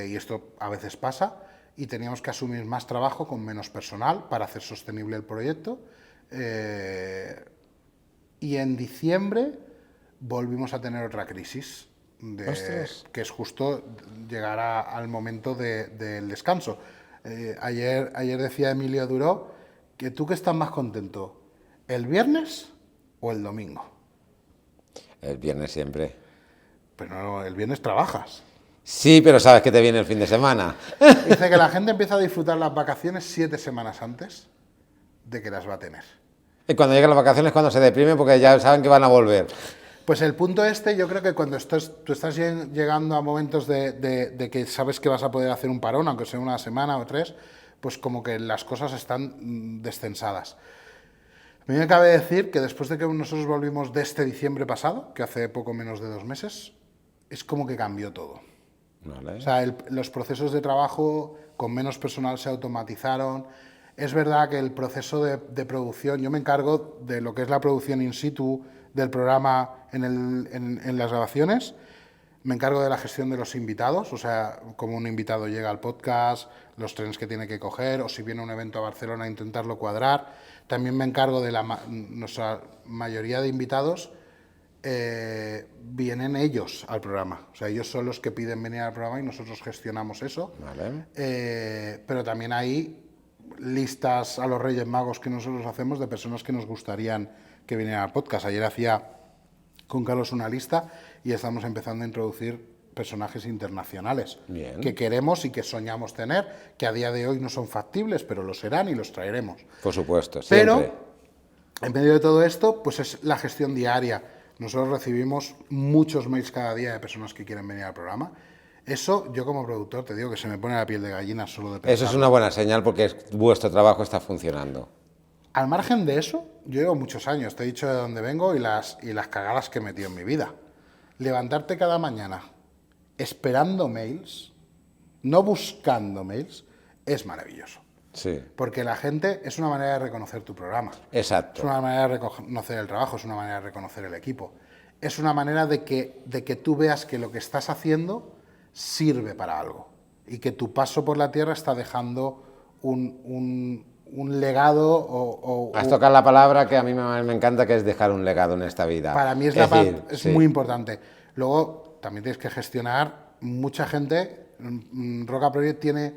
y esto a veces pasa, y teníamos que asumir más trabajo con menos personal para hacer sostenible el proyecto. Y en diciembre volvimos a tener otra crisis, que es justo llegar al momento del descanso. Ayer decía Emilio Duró que tú que estás más contento, ¿el viernes o el domingo? El viernes siempre. Pero no, el viernes trabajas. Sí, pero sabes que te viene el fin de semana. Dice que la gente empieza a disfrutar las vacaciones 7 semanas antes de que las va a tener. Y cuando llegan las vacaciones cuando se deprimen porque ya saben que van a volver. Pues el punto yo creo que cuando tú estás llegando a momentos de que sabes que vas a poder hacer un parón, aunque sea una semana o 3, pues como que las cosas están descensadas. A mí me cabe decir que después de que nosotros volvimos de este diciembre pasado, que hace poco menos de 2 meses, es como que cambió todo. Vale. O sea, los procesos de trabajo con menos personal se automatizaron. Es verdad que el proceso de producción, yo me encargo de lo que es la producción in situ del programa en las grabaciones, me encargo de la gestión de los invitados, o sea, cómo un invitado llega al podcast, los trenes que tiene que coger, o si viene a un evento a Barcelona, intentarlo cuadrar. También me encargo de nuestra mayoría de invitados, vienen ellos al programa. O sea, ellos son los que piden venir al programa y nosotros gestionamos eso. Vale. Pero también hay listas a los Reyes Magos que nosotros hacemos de personas que nos gustarían que vinieran al podcast. Ayer hacía con Carlos una lista y estamos empezando a introducir personajes internacionales. Bien. Que queremos y que soñamos tener, que a día de hoy no son factibles, pero lo serán y los traeremos. Por supuesto, siempre. Pero en medio de todo esto, pues es la gestión diaria. Nosotros recibimos muchos mails cada día de personas que quieren venir al programa. Eso, yo como productor te digo que se me pone la piel de gallina solo de pensar. Eso es una buena señal porque vuestro trabajo está funcionando. Al margen de eso, yo llevo muchos años, te he dicho de dónde vengo y las cagadas que he metido en mi vida. Levantarte cada mañana esperando mails, no buscando mails, es maravilloso. Sí. Porque la gente es una manera de reconocer tu programa. Exacto. Es una manera de reconocer el trabajo, es una manera de reconocer el equipo. Es una manera de que tú veas que lo que estás haciendo sirve para algo y que tu paso por la tierra está dejando un legado Has tocado la palabra que a mí me encanta, que es dejar un legado en esta vida. Para mí es sí. muy importante. Luego también tienes que gestionar mucha gente. Roca Project tiene,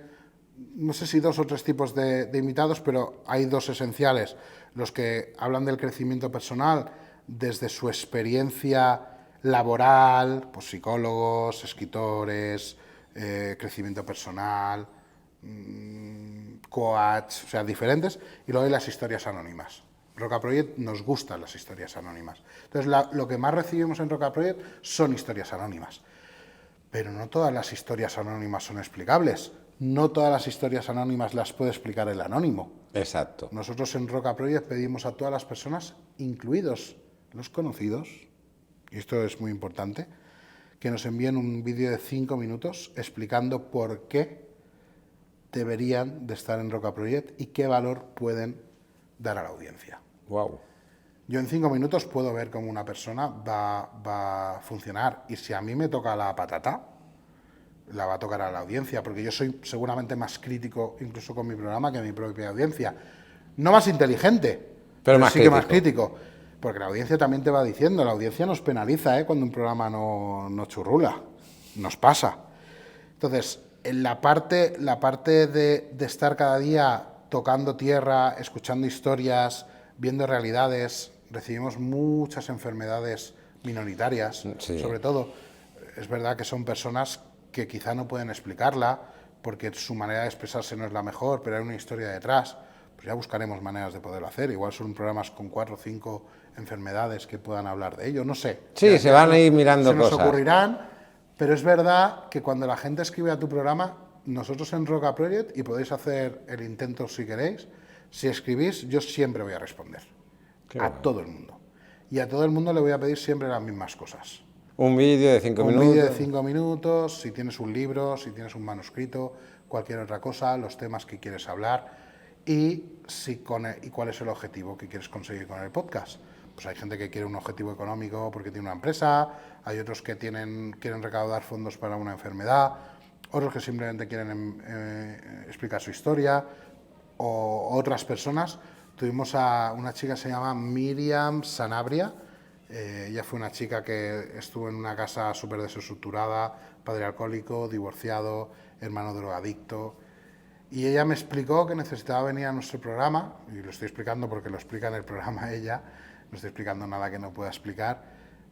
no sé si 2 o 3 tipos de invitados, pero hay 2 esenciales. Los que hablan del crecimiento personal desde su experiencia laboral, pues psicólogos, escritores, crecimiento personal, coach, o sea, diferentes, y luego hay las historias anónimas. Roca Project nos gustan las historias anónimas. Entonces, lo que más recibimos en Roca Project son historias anónimas. Pero no todas las historias anónimas son explicables. No todas las historias anónimas las puede explicar el anónimo. Exacto. Nosotros en Roca Project pedimos a todas las personas, incluidos los conocidos, y esto es muy importante, que nos envíen un vídeo de 5 minutos explicando por qué deberían de estar en Roca Project y qué valor pueden dar a la audiencia. Wow. Yo en 5 minutos puedo ver cómo una persona va a funcionar, y si a mí me toca la patata, la va a tocar a la audiencia, porque yo soy seguramente más crítico incluso con mi programa que mi propia audiencia. No más inteligente, pero más sí crítico. que más crítico. Porque la audiencia también te va diciendo, la audiencia nos penaliza cuando un programa no churrula, nos pasa. Entonces, en la parte de estar cada día tocando tierra, escuchando historias, viendo realidades, recibimos muchas enfermedades minoritarias, Sí. sobre todo. Es verdad que son personas que quizá no pueden explicarla porque su manera de expresarse no es la mejor, pero hay una historia detrás. Pues ya buscaremos maneras de poderlo hacer. Igual son programas con 4 o 5 enfermedades que puedan hablar de ello, no sé. Sí, ya, se van a ir mirando se nos cosas. ocurrirán, pero es verdad que cuando la gente escribe a tu programa, nosotros en Roca Project, y podéis hacer el intento si queréis, si escribís, yo siempre voy a responder. Todo el mundo. Y a todo el mundo le voy a pedir siempre las mismas cosas. Un vídeo de 5 minutos. Un vídeo de 5 minutos, si tienes un libro, si tienes un manuscrito, cualquier otra cosa, los temas que quieres hablar y cuál es el objetivo que quieres conseguir con el podcast. Pues hay gente que quiere un objetivo económico porque tiene una empresa, hay otros que quieren recaudar fondos para una enfermedad, otros que simplemente quieren explica su historia, o otras personas. Tuvimos a una chica que se llama Miriam Sanabria. Ella fue una chica que estuvo en una casa súper desestructurada, padre alcohólico, divorciado, hermano drogadicto. Y ella me explicó que necesitaba venir a nuestro programa, y lo estoy explicando porque lo explica en el programa ella, no estoy explicando nada que no pueda explicar,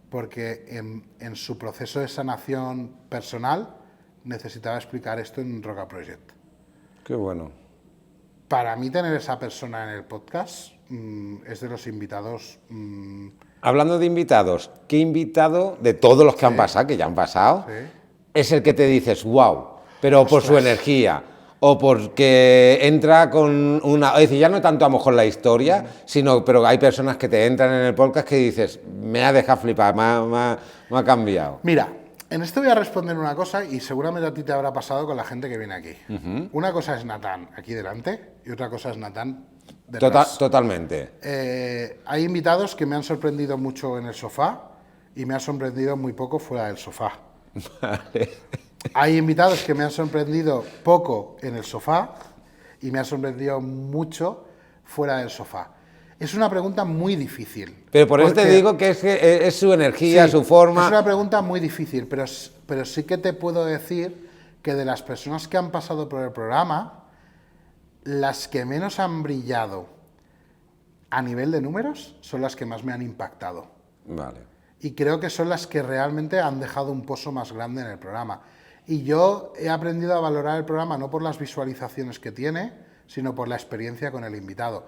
porque en su proceso de sanación personal necesitaba explicar esto en Roca Project. Qué bueno. Para mí tener esa persona en el podcast es de los invitados... Hablando de invitados, ¿qué invitado de todos los que han pasado, que ya han pasado, es el que te dices, wow, pero por su energía, o porque entra con una... Es decir, ya no tanto a lo mejor la historia, sino, pero hay personas que te entran en el podcast que dices, me ha dejado flipar, me ha cambiado. Mira, en esto voy a responder una cosa y seguramente a ti te habrá pasado con la gente que viene aquí. Una cosa es Natán aquí delante y otra cosa es Natán detrás. Totalmente. Hay invitados que me han sorprendido mucho en el sofá y me han sorprendido muy poco fuera del sofá. Vale. Hay invitados que me han sorprendido poco en el sofá y me han sorprendido mucho fuera del sofá. Es una pregunta muy difícil. Pero por eso te digo que es su energía, sí, su forma... Es una pregunta muy difícil, pero sí que te puedo decir que de las personas que han pasado por el programa, las que menos han brillado a nivel de números son las que más me han impactado. Vale. Y creo que son las que realmente han dejado un pozo más grande en el programa. Y yo he aprendido a valorar el programa no por las visualizaciones que tiene, sino por la experiencia con el invitado.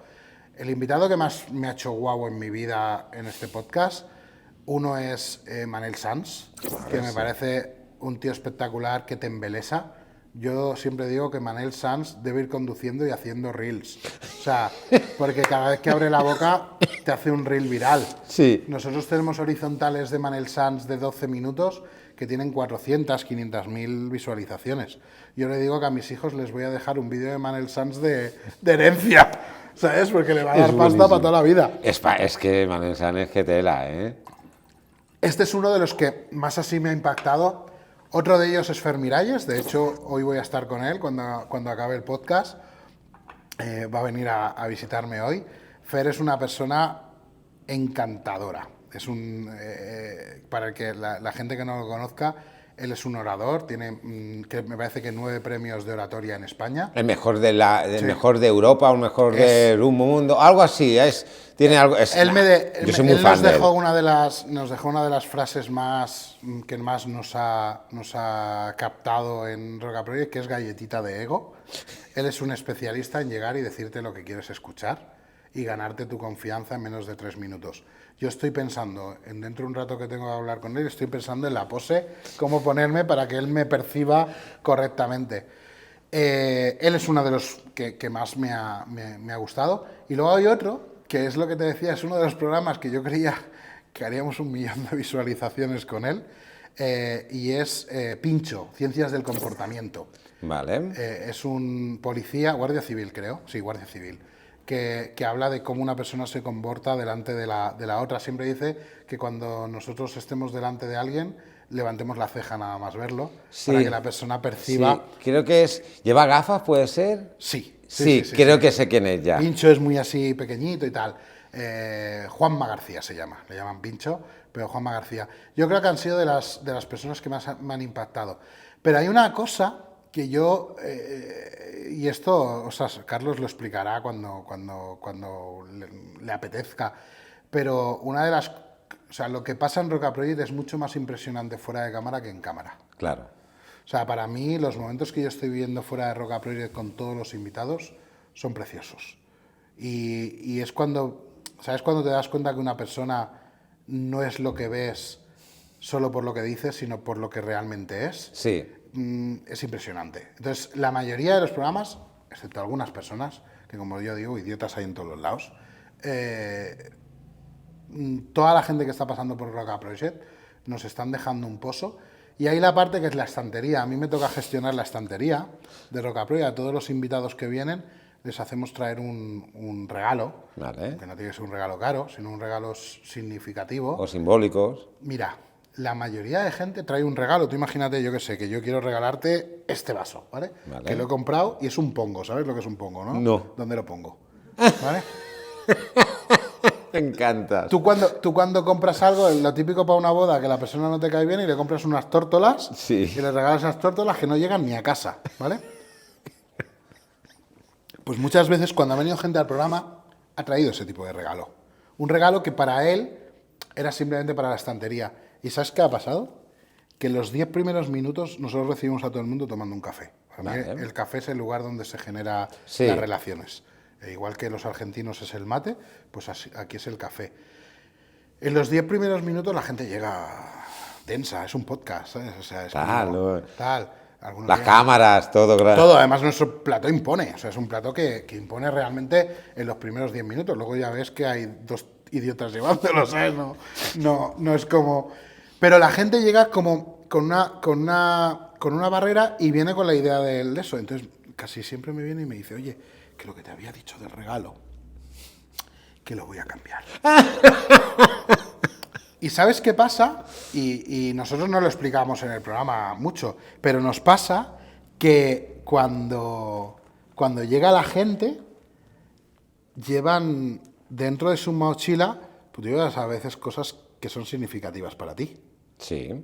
El invitado que más me ha hecho guau en mi vida en este podcast, uno es Manel Sanz, que me parece un tío espectacular que te embelesa. Yo siempre digo que Manel Sanz debe ir conduciendo y haciendo reels. O sea, porque cada vez que abre la boca te hace un reel viral. Sí. Nosotros tenemos horizontales de Manel Sanz de 12 minutos que tienen 400, 500.000 visualizaciones. Yo le digo que a mis hijos les voy a dejar un vídeo de Manel Sanz de herencia, ¿sabes? Porque le va a dar pasta para toda la vida. Es que Manel Sanz es que tela, ¿eh? Este es uno de los que más así me ha impactado. Otro de ellos es Fer Miralles. De hecho, hoy voy a estar con él cuando acabe el podcast. Va a venir a visitarme hoy. Fer es una persona encantadora. Es para el que la gente que no lo conozca, él es un orador, tiene, que me parece que 9 premios de oratoria en España. El mejor mejor de Europa, o el mejor del mundo, algo así. Tiene algo. Yo soy muy fan de él. Nos dejó una de las frases que más nos ha captado en Roca Project, que es galletita de ego. Él es un especialista en llegar y decirte lo que quieres escuchar y ganarte tu confianza en menos de 3 minutos. Yo estoy pensando, dentro de un rato que tengo que hablar con él, estoy pensando en la pose, cómo ponerme para que él me perciba correctamente. Él es uno de los que más me ha gustado. Y luego hay otro, que es lo que te decía, es uno de los programas que yo creía que haríamos 1 millón de visualizaciones con él, y es Pincho, Ciencias del Comportamiento. Vale. Es un policía, guardia civil creo, sí, guardia civil, que habla de cómo una persona se comporta delante de la otra. Siempre dice que cuando nosotros estemos delante de alguien, levantemos la ceja nada más verlo, para que la persona perciba... Sí, creo que ¿lleva gafas, puede ser? Sí, creo que sé quién es ya. Pincho es muy así pequeñito y tal. Juanma García se llama, le llaman Pincho, pero Juanma García. Yo creo que han sido de las personas que más me han impactado. Pero hay una cosa que yo, y esto, o sea, Carlos lo explicará cuando le apetezca, pero o sea, lo que pasa en Roca Project es mucho más impresionante fuera de cámara que en cámara. Claro. O sea, para mí los momentos que yo estoy viviendo fuera de Roca Project con todos los invitados son preciosos. Y es ¿sabes cuando te das cuenta que una persona no es lo que ves solo por lo que dices, sino por lo que realmente es? Sí. Es impresionante. Entonces, la mayoría de los programas, excepto algunas personas, que como yo digo, idiotas hay en todos los lados, toda la gente que está pasando por Roca Project nos están dejando un pozo. Y hay la parte que es la estantería. A mí me toca gestionar la estantería de Roca Project. A todos los invitados que vienen les hacemos traer un regalo, vale, que no tiene que ser un regalo caro, sino un regalo significativo. O simbólicos. Mira, la mayoría de gente trae un regalo. Tú imagínate, yo qué sé, que yo quiero regalarte este vaso, ¿vale? Vale. Que lo he comprado y es un pongo, ¿sabes lo que es un pongo, no? No. ¿Dónde lo pongo? ¿Vale? Me encantas. Tú cuando compras algo, lo típico para una boda, que la persona no te cae bien y le compras unas tórtolas Sí. y le regalas esas tórtolas que no llegan ni a casa, ¿vale? Pues muchas veces cuando ha venido gente al programa ha traído ese tipo de regalo. Un regalo que para él era simplemente para la estantería. ¿Y sabes qué ha pasado? Que en los 10 primeros minutos nosotros recibimos a todo el mundo tomando un café. Para mí, Vale. el café es el lugar donde se generan Sí. las relaciones. Igual que los argentinos es el mate, pues aquí es el café. En los 10 primeros minutos la gente llega densa, es un podcast, ¿sabes? O sea, es como, tal. Algunos Las llegan- cámaras, todo. todo, además nuestro plato impone, o sea, es un plato que impone realmente en los primeros 10 minutos. Luego ya ves que hay dos idiotas llevándolo, ¿sabes? No es como... Pero la gente llega como con una barrera y viene con la idea de eso. Entonces, casi siempre me viene y me dice, oye, que lo que te había dicho del regalo, que lo voy a cambiar. ¿Y sabes qué pasa? Y nosotros no lo explicamos en el programa mucho, pero nos pasa que cuando llega la gente, llevan dentro de su mochila, pues llevas a veces cosas que son significativas para ti. Sí.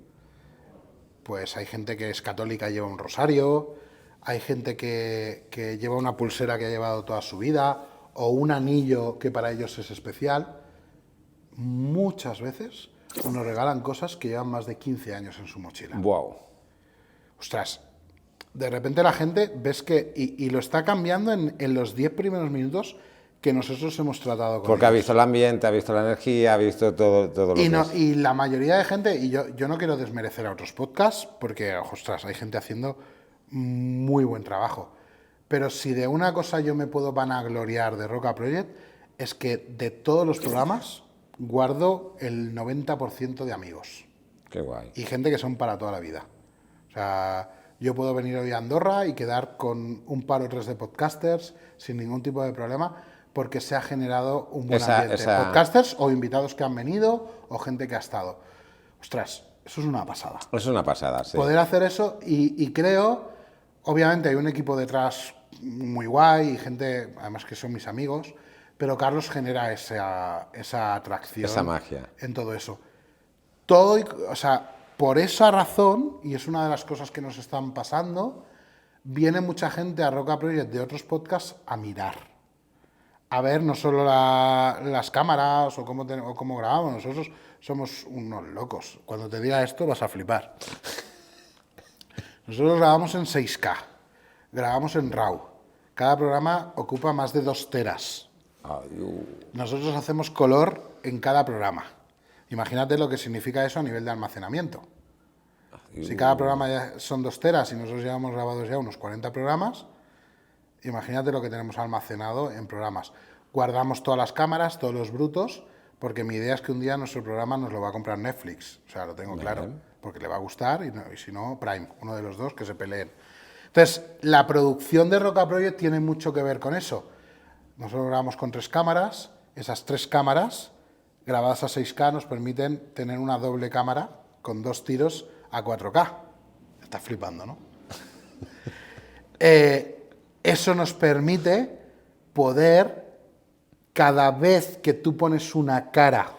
Pues hay gente que es católica y lleva un rosario, hay gente que lleva una pulsera que ha llevado toda su vida, o un anillo que para ellos es especial. Muchas veces nos regalan cosas que llevan más de 15 años en su mochila. Wow. Ostras, de repente la gente ves que, y lo está cambiando en los 10 primeros minutos que nosotros hemos tratado con Porque ha ellos. visto el ambiente, ha visto la energía, ha visto todo lo Y, que no, es. y la mayoría de gente, y yo no quiero desmerecer a otros podcasts, porque, ostras, hay gente haciendo muy buen trabajo. Pero si de una cosa yo me puedo vanagloriar de Roca Project, es que de todos los programas guardo el 90% de amigos. Qué guay. Y gente que son para toda la vida. O sea, yo puedo venir hoy a Andorra y quedar con un par o tres de podcasters sin ningún tipo de problema, porque se ha generado un buen ambiente. Podcasters o invitados que han venido o gente que ha estado. Ostras, eso es una pasada. Es una pasada, sí. Poder hacer eso y creo, obviamente hay un equipo detrás muy guay y gente, además que son mis amigos, pero Carlos genera esa atracción. Esa magia. En todo eso. Todo, o sea, por esa razón, y es una de las cosas que nos están pasando, viene mucha gente a Roca Project de otros podcasts a mirar. A ver no solo las cámaras o cómo grabamos, nosotros somos unos locos. Cuando te diga esto vas a flipar. Nosotros grabamos en 6K, grabamos en RAW. Cada programa ocupa más de 2 teras. Nosotros hacemos color en cada programa. Imagínate lo que significa eso a nivel de almacenamiento. Si cada programa ya son 2 teras y nosotros llevamos grabados ya unos 40 programas, imagínate lo que tenemos almacenado en programas. Guardamos todas las cámaras, todos los brutos, porque mi idea es que un día nuestro programa nos lo va a comprar Netflix. O sea, lo tengo claro, porque le va a gustar y si no, Prime, uno de los dos que se peleen. Entonces, la producción de Roca Project tiene mucho que ver con eso. Nosotros grabamos con 3 cámaras, esas 3 cámaras grabadas a 6K nos permiten tener una doble cámara con 2 tiros a 4K. Estás flipando, ¿no? Eso nos permite poder, cada vez que tú pones una cara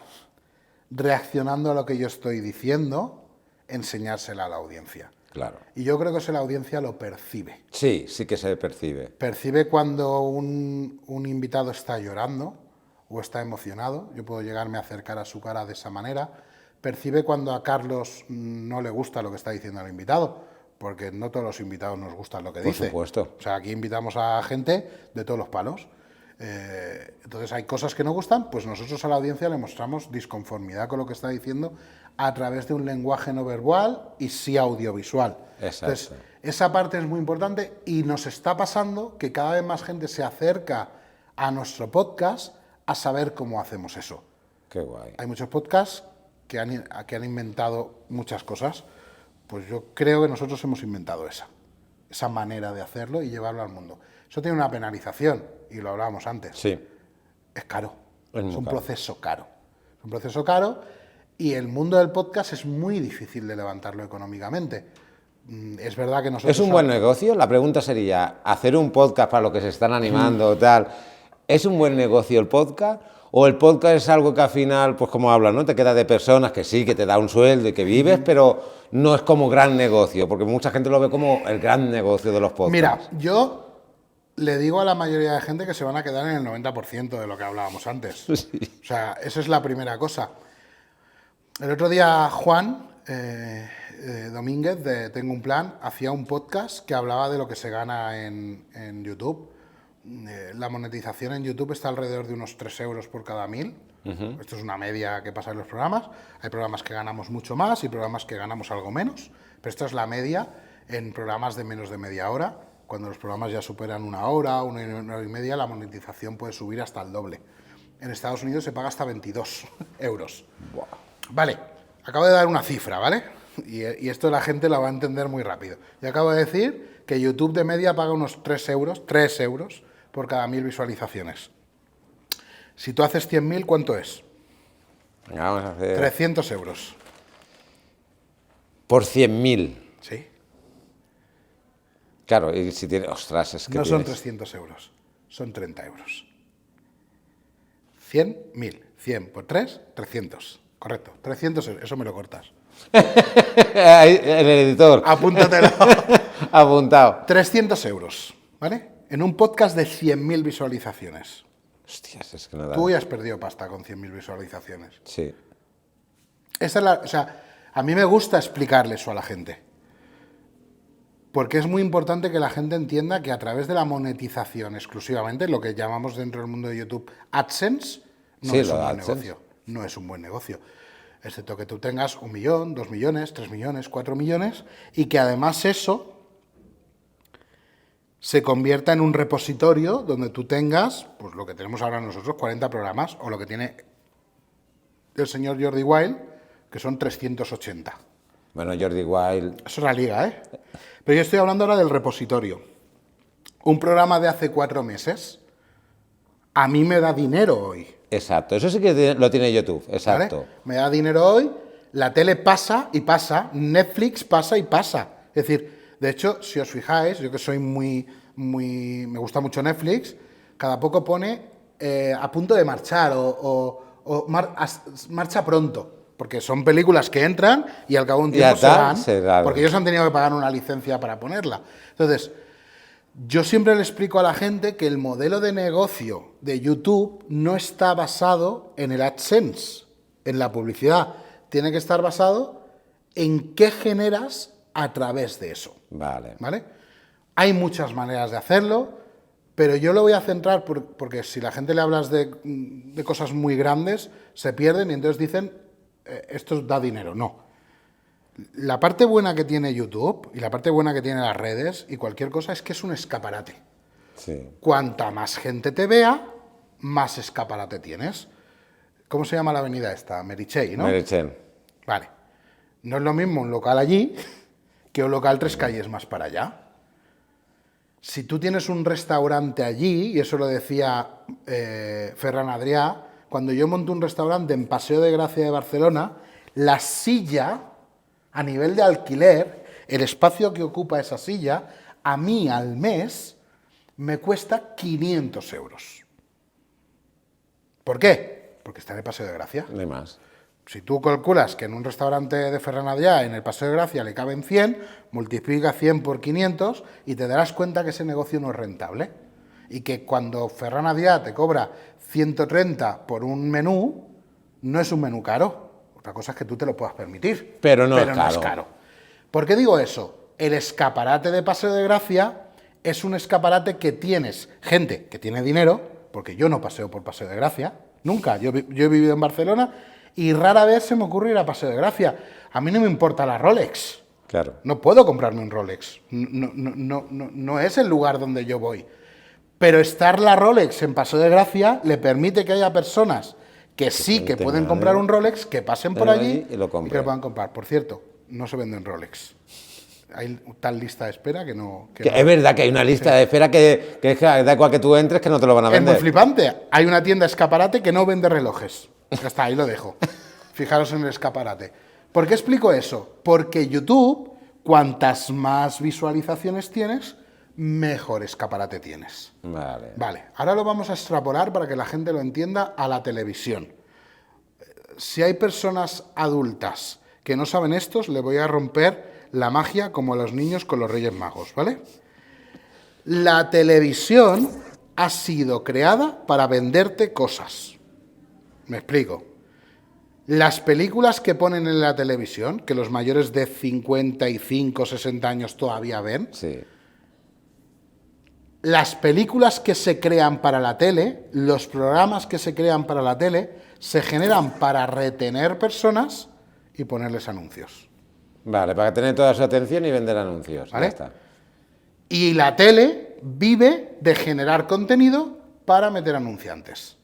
reaccionando a lo que yo estoy diciendo, enseñársela a la audiencia. Claro. Y yo creo que eso la audiencia lo percibe. Sí, sí que se percibe. Percibe cuando un invitado está llorando o está emocionado. Yo puedo llegarme a acercar a su cara de esa manera. Percibe cuando a Carlos no le gusta lo que está diciendo el invitado, porque no todos los invitados nos gusta lo que dice. Por supuesto. O sea, aquí invitamos a gente de todos los palos. Entonces hay cosas que no gustan, pues nosotros a la audiencia le mostramos disconformidad con lo que está diciendo a través de un lenguaje no verbal y sí audiovisual. Exacto. Entonces, esa parte es muy importante y nos está pasando que cada vez más gente se acerca a nuestro podcast a saber cómo hacemos eso. Qué guay. Hay muchos podcasts que han inventado muchas cosas, pues yo creo que nosotros hemos inventado esa manera de hacerlo y llevarlo al mundo. Eso tiene una penalización, y lo hablábamos antes. Sí. Es caro. Es muy Es un caro. proceso caro. Es un proceso caro Y el mundo del podcast es muy difícil de levantarlo económicamente. Es verdad que nosotros... ¿Es un buen negocio? La pregunta sería, ¿hacer un podcast para los que se están animando o tal, es un buen negocio el podcast? ¿O el podcast es algo que al final, pues como hablas, ¿no? Te queda de personas que sí, que te da un sueldo y que vives, pero no es como gran negocio? Porque mucha gente lo ve como el gran negocio de los podcasts. Mira, yo le digo a la mayoría de gente que se van a quedar en el 90% de lo que hablábamos antes. Sí. O sea, esa es la primera cosa. El otro día Juan Domínguez de Tengo un Plan hacía un podcast que hablaba de lo que se gana en YouTube. La monetización en YouTube está alrededor de unos 3 euros por cada 1000. Esto es una media que pasa en los programas. Hay programas que ganamos mucho más y programas que ganamos algo menos, pero esto es la media en programas de menos de media hora. Cuando los programas ya superan una hora y media, la monetización puede subir hasta el doble. En Estados Unidos se paga hasta 22 euros. Buah. Vale, acabo de dar una cifra, ¿vale? Y esto la gente la va a entender muy rápido. Y acabo de decir que YouTube de media paga unos 3 euros por cada 1000 visualizaciones. Si tú haces 100.000, ¿cuánto es? Venga, vamos a hacer... 300 euros. Por 100.000. ¿Sí? Claro, y si tiene... Ostras, es que No son tienes... 300 euros, son 30 euros. 100.000. 100 por 3, 300. Correcto, 300 euros. Eso me lo cortas. Ahí, el editor. Apúntatelo. Apuntado. 300 euros, ¿vale? En un podcast de 100.000 visualizaciones. Hostias, es que no da... Tú ya has perdido pasta con 100.000 visualizaciones. Sí. Esa es o sea, a mí me gusta explicarle eso a la gente. Porque es muy importante que la gente entienda que a través de la monetización exclusivamente, lo que llamamos dentro del mundo de YouTube AdSense, no Sí, es lo un de buen AdSense. negocio. No es un buen negocio. Excepto que tú tengas 1 millón, 2 millones, 3 millones, 4 millones y que además eso se convierta en un repositorio donde tú tengas, pues lo que tenemos ahora nosotros, 40 programas, o lo que tiene el señor Jordi Wild, que son 380. Bueno, Jordi Wild... Eso es la liga, ¿eh? Pero yo estoy hablando ahora del repositorio. Un programa de hace 4 meses, a mí me da dinero hoy. Exacto, eso sí que lo tiene YouTube, exacto. ¿Vale? Me da dinero hoy, la tele pasa y pasa, Netflix pasa y pasa. Es decir, de hecho, si os fijáis, yo que soy me gusta mucho Netflix, cada poco pone a punto de marchar marcha pronto. Porque son películas que entran y al cabo de un tiempo se van, porque ellos han tenido que pagar una licencia para ponerla. Entonces, yo siempre le explico a la gente que el modelo de negocio de YouTube no está basado en el AdSense, en la publicidad. Tiene que estar basado en qué generas a través de eso. Vale. ¿Vale? Hay muchas maneras de hacerlo, pero yo lo voy a centrar porque si la gente le hablas de cosas muy grandes, se pierden y entonces dicen, esto da dinero. No. La parte buena que tiene YouTube y la parte buena que tiene las redes y cualquier cosa es que es un escaparate. Sí. Cuanta más gente te vea, más escaparate tienes. ¿Cómo se llama la avenida esta? Meritxell, ¿no? Meritxell. Vale. No es lo mismo un local allí que un local 3 calles más para allá. Si tú tienes un restaurante allí, y eso lo decía Ferran Adrià, cuando yo monto un restaurante en Paseo de Gracia de Barcelona, la silla, a nivel de alquiler, el espacio que ocupa esa silla, a mí al mes me cuesta 500 euros. ¿Por qué? Porque está en el Paseo de Gracia. No hay más. Si tú calculas que en un restaurante de Ferran Adrià, en el Paseo de Gracia, le caben 100, multiplica 100 por 500 y te darás cuenta que ese negocio no es rentable. Y que cuando Ferran Adrià te cobra 130 por un menú, no es un menú caro. Otra cosa es que tú te lo puedas permitir. Pero no es caro. ¿Por qué digo eso? El escaparate de Paseo de Gracia es un escaparate que tienes gente que tiene dinero, porque yo no paseo por Paseo de Gracia, nunca. Yo he vivido en Barcelona y rara vez se me ocurre ir a Paseo de Gracia. A mí no me importa la Rolex. Claro. No puedo comprarme un Rolex. No es el lugar donde yo voy. Pero estar la Rolex en Paseo de Gracia le permite que haya personas que sí que pueden comprar un Rolex, que pasen por allí y que lo puedan comprar. Por cierto, no se venden Rolex. Hay tal lista de espera que no... Es verdad que hay una lista de espera que es que da igual que tú entres que no te lo van a vender. Es muy flipante. Hay una tienda escaparate que no vende relojes. Ya está, ahí lo dejo. Fijaros en el escaparate. ¿Por qué explico eso? Porque YouTube, cuantas más visualizaciones tienes, mejor escaparate tienes. Vale. Vale, ahora lo vamos a extrapolar para que la gente lo entienda a la televisión. Si hay personas adultas que no saben esto, le voy a romper la magia como a los niños con los Reyes Magos, ¿vale? La televisión ha sido creada para venderte cosas. Me explico. Las películas que ponen en la televisión, que los mayores de 55, 60 años todavía ven, Sí. las películas que se crean para la tele, los programas que se crean para la tele, se generan para retener personas y ponerles anuncios. Vale, para tener toda su atención y vender anuncios. ¿Vale? Ya está. Y la tele vive de generar contenido para meter anunciantes.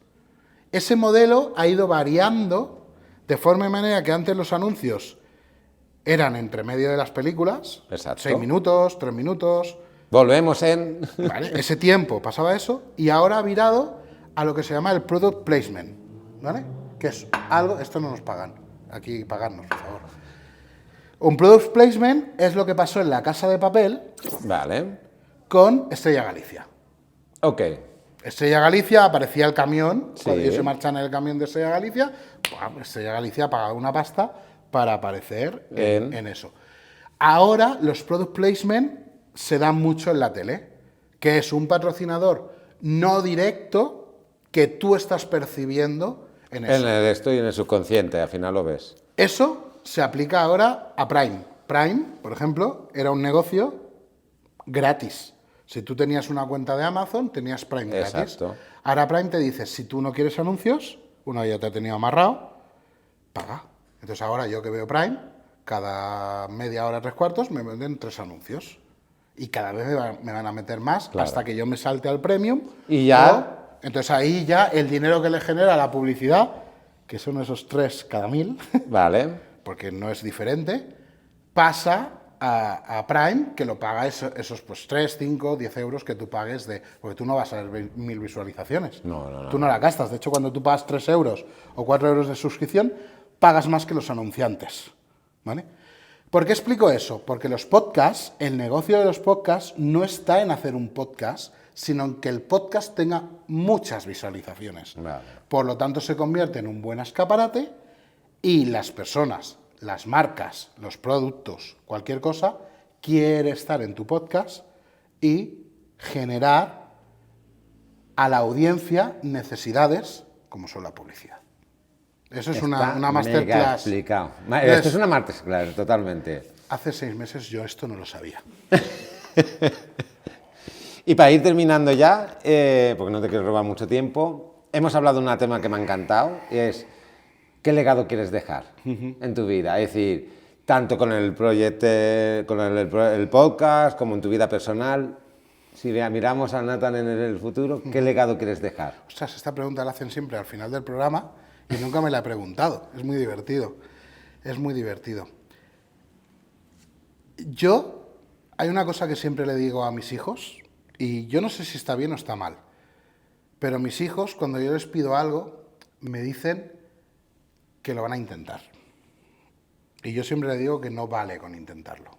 Ese modelo ha ido variando de forma y manera que antes los anuncios eran entre medio de las películas, Exacto. 6 minutos, 3 minutos, Volvemos en... ¿vale? Ese tiempo pasaba eso y ahora ha virado a lo que se llama el product placement, ¿vale? Que es algo, esto no nos pagan, aquí pagadnos, por favor. Un product placement es lo que pasó en La Casa de Papel Vale. con Estrella Galicia. Ok. Estrella Galicia, aparecía el camión, Sí. cuando ellos se marchan en el camión de Estrella Galicia, ¡pam! Estrella Galicia pagaba una pasta para aparecer en eso. Ahora los product placement se dan mucho en la tele, que es un patrocinador no directo que tú estás percibiendo en eso. En el esto y en el subconsciente, al final lo ves. Eso se aplica ahora a Prime. Prime, por ejemplo, era un negocio gratis. Si tú tenías una cuenta de Amazon, tenías Prime gratis. Exacto. Ahora Prime te dice, si tú no quieres anuncios, una vez ya te ha tenido amarrado, paga. Entonces ahora yo que veo Prime, cada media hora, 3/4, me venden 3 anuncios. Y cada vez me van a meter más Claro. hasta que yo me salte al premium. Y ya... Entonces ahí ya el dinero que le genera la publicidad, que son esos 3 cada 1000, Vale. porque no es diferente, pasa a Prime, que lo paga esos pues 3, 5, 10 euros que tú pagues porque tú no vas a ver 1000 visualizaciones. No. Tú no la gastas. De hecho, cuando tú pagas 3 euros o 4 euros de suscripción, pagas más que los anunciantes. ¿Vale? ¿Por qué explico eso? Porque los podcasts, el negocio de los podcasts no está en hacer un podcast, sino en que el podcast tenga muchas visualizaciones. Vale. Por lo tanto, se convierte en un buen escaparate y las personas, las marcas, los productos, cualquier cosa, quiere estar en tu podcast y generar a la audiencia necesidades como son la publicidad. Eso es Está una mega masterclass. explicado. Es- Esto es una masterclass, totalmente. Hace 6 meses yo esto no lo sabía. Y para ir terminando ya, porque no te quiero robar mucho tiempo, hemos hablado de un tema que me ha encantado y es ¿qué legado quieres dejar en tu vida? Es decir, tanto con el proyecto, con el podcast, como en tu vida personal. Si miramos a Nathan en el futuro, ¿qué legado quieres dejar? Ostras, esta pregunta la hacen siempre al final del programa y nunca me la he preguntado. Es muy divertido. Es muy divertido. Hay una cosa que siempre le digo a mis hijos, y yo no sé si está bien o está mal, pero mis hijos, cuando yo les pido algo, me dicen que lo van a intentar. Y yo siempre les digo que no vale con intentarlo.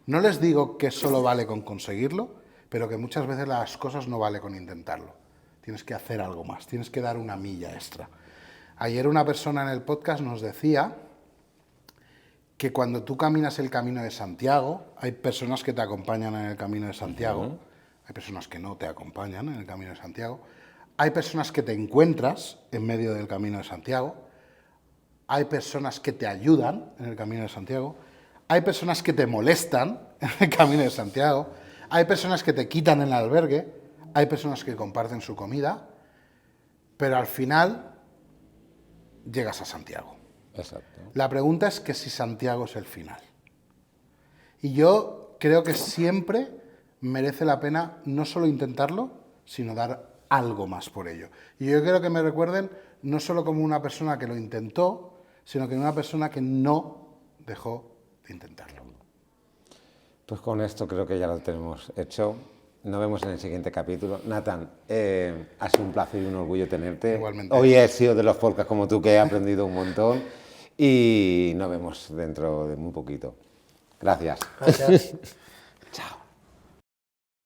No les digo que solo vale con conseguirlo, pero que muchas veces las cosas no vale con intentarlo. Tienes que hacer algo más, tienes que dar una milla extra. Ayer una persona en el podcast nos decía que cuando tú caminas el Camino de Santiago, hay personas que te acompañan en el Camino de Santiago, hay personas que no te acompañan en el Camino de Santiago, hay personas que te encuentras en medio del Camino de Santiago, hay personas que te ayudan en el Camino de Santiago, hay personas que te molestan en el Camino de Santiago, hay personas que te quitan en el albergue, hay personas que comparten su comida, pero al final llegas a Santiago. Exacto. La pregunta es que si Santiago es el final. Y yo creo que siempre merece la pena no solo intentarlo, sino dar algo más por ello. Y yo quiero que me recuerden no solo como una persona que lo intentó, sino que una persona que no dejó de intentarlo. Pues con esto creo que ya lo tenemos hecho. Nos vemos en el siguiente capítulo. Nathan, ha sido un placer y un orgullo tenerte. Igualmente. Hoy he sido de los podcasts como tú, que he aprendido un montón. Y nos vemos dentro de muy poquito. Gracias. Gracias.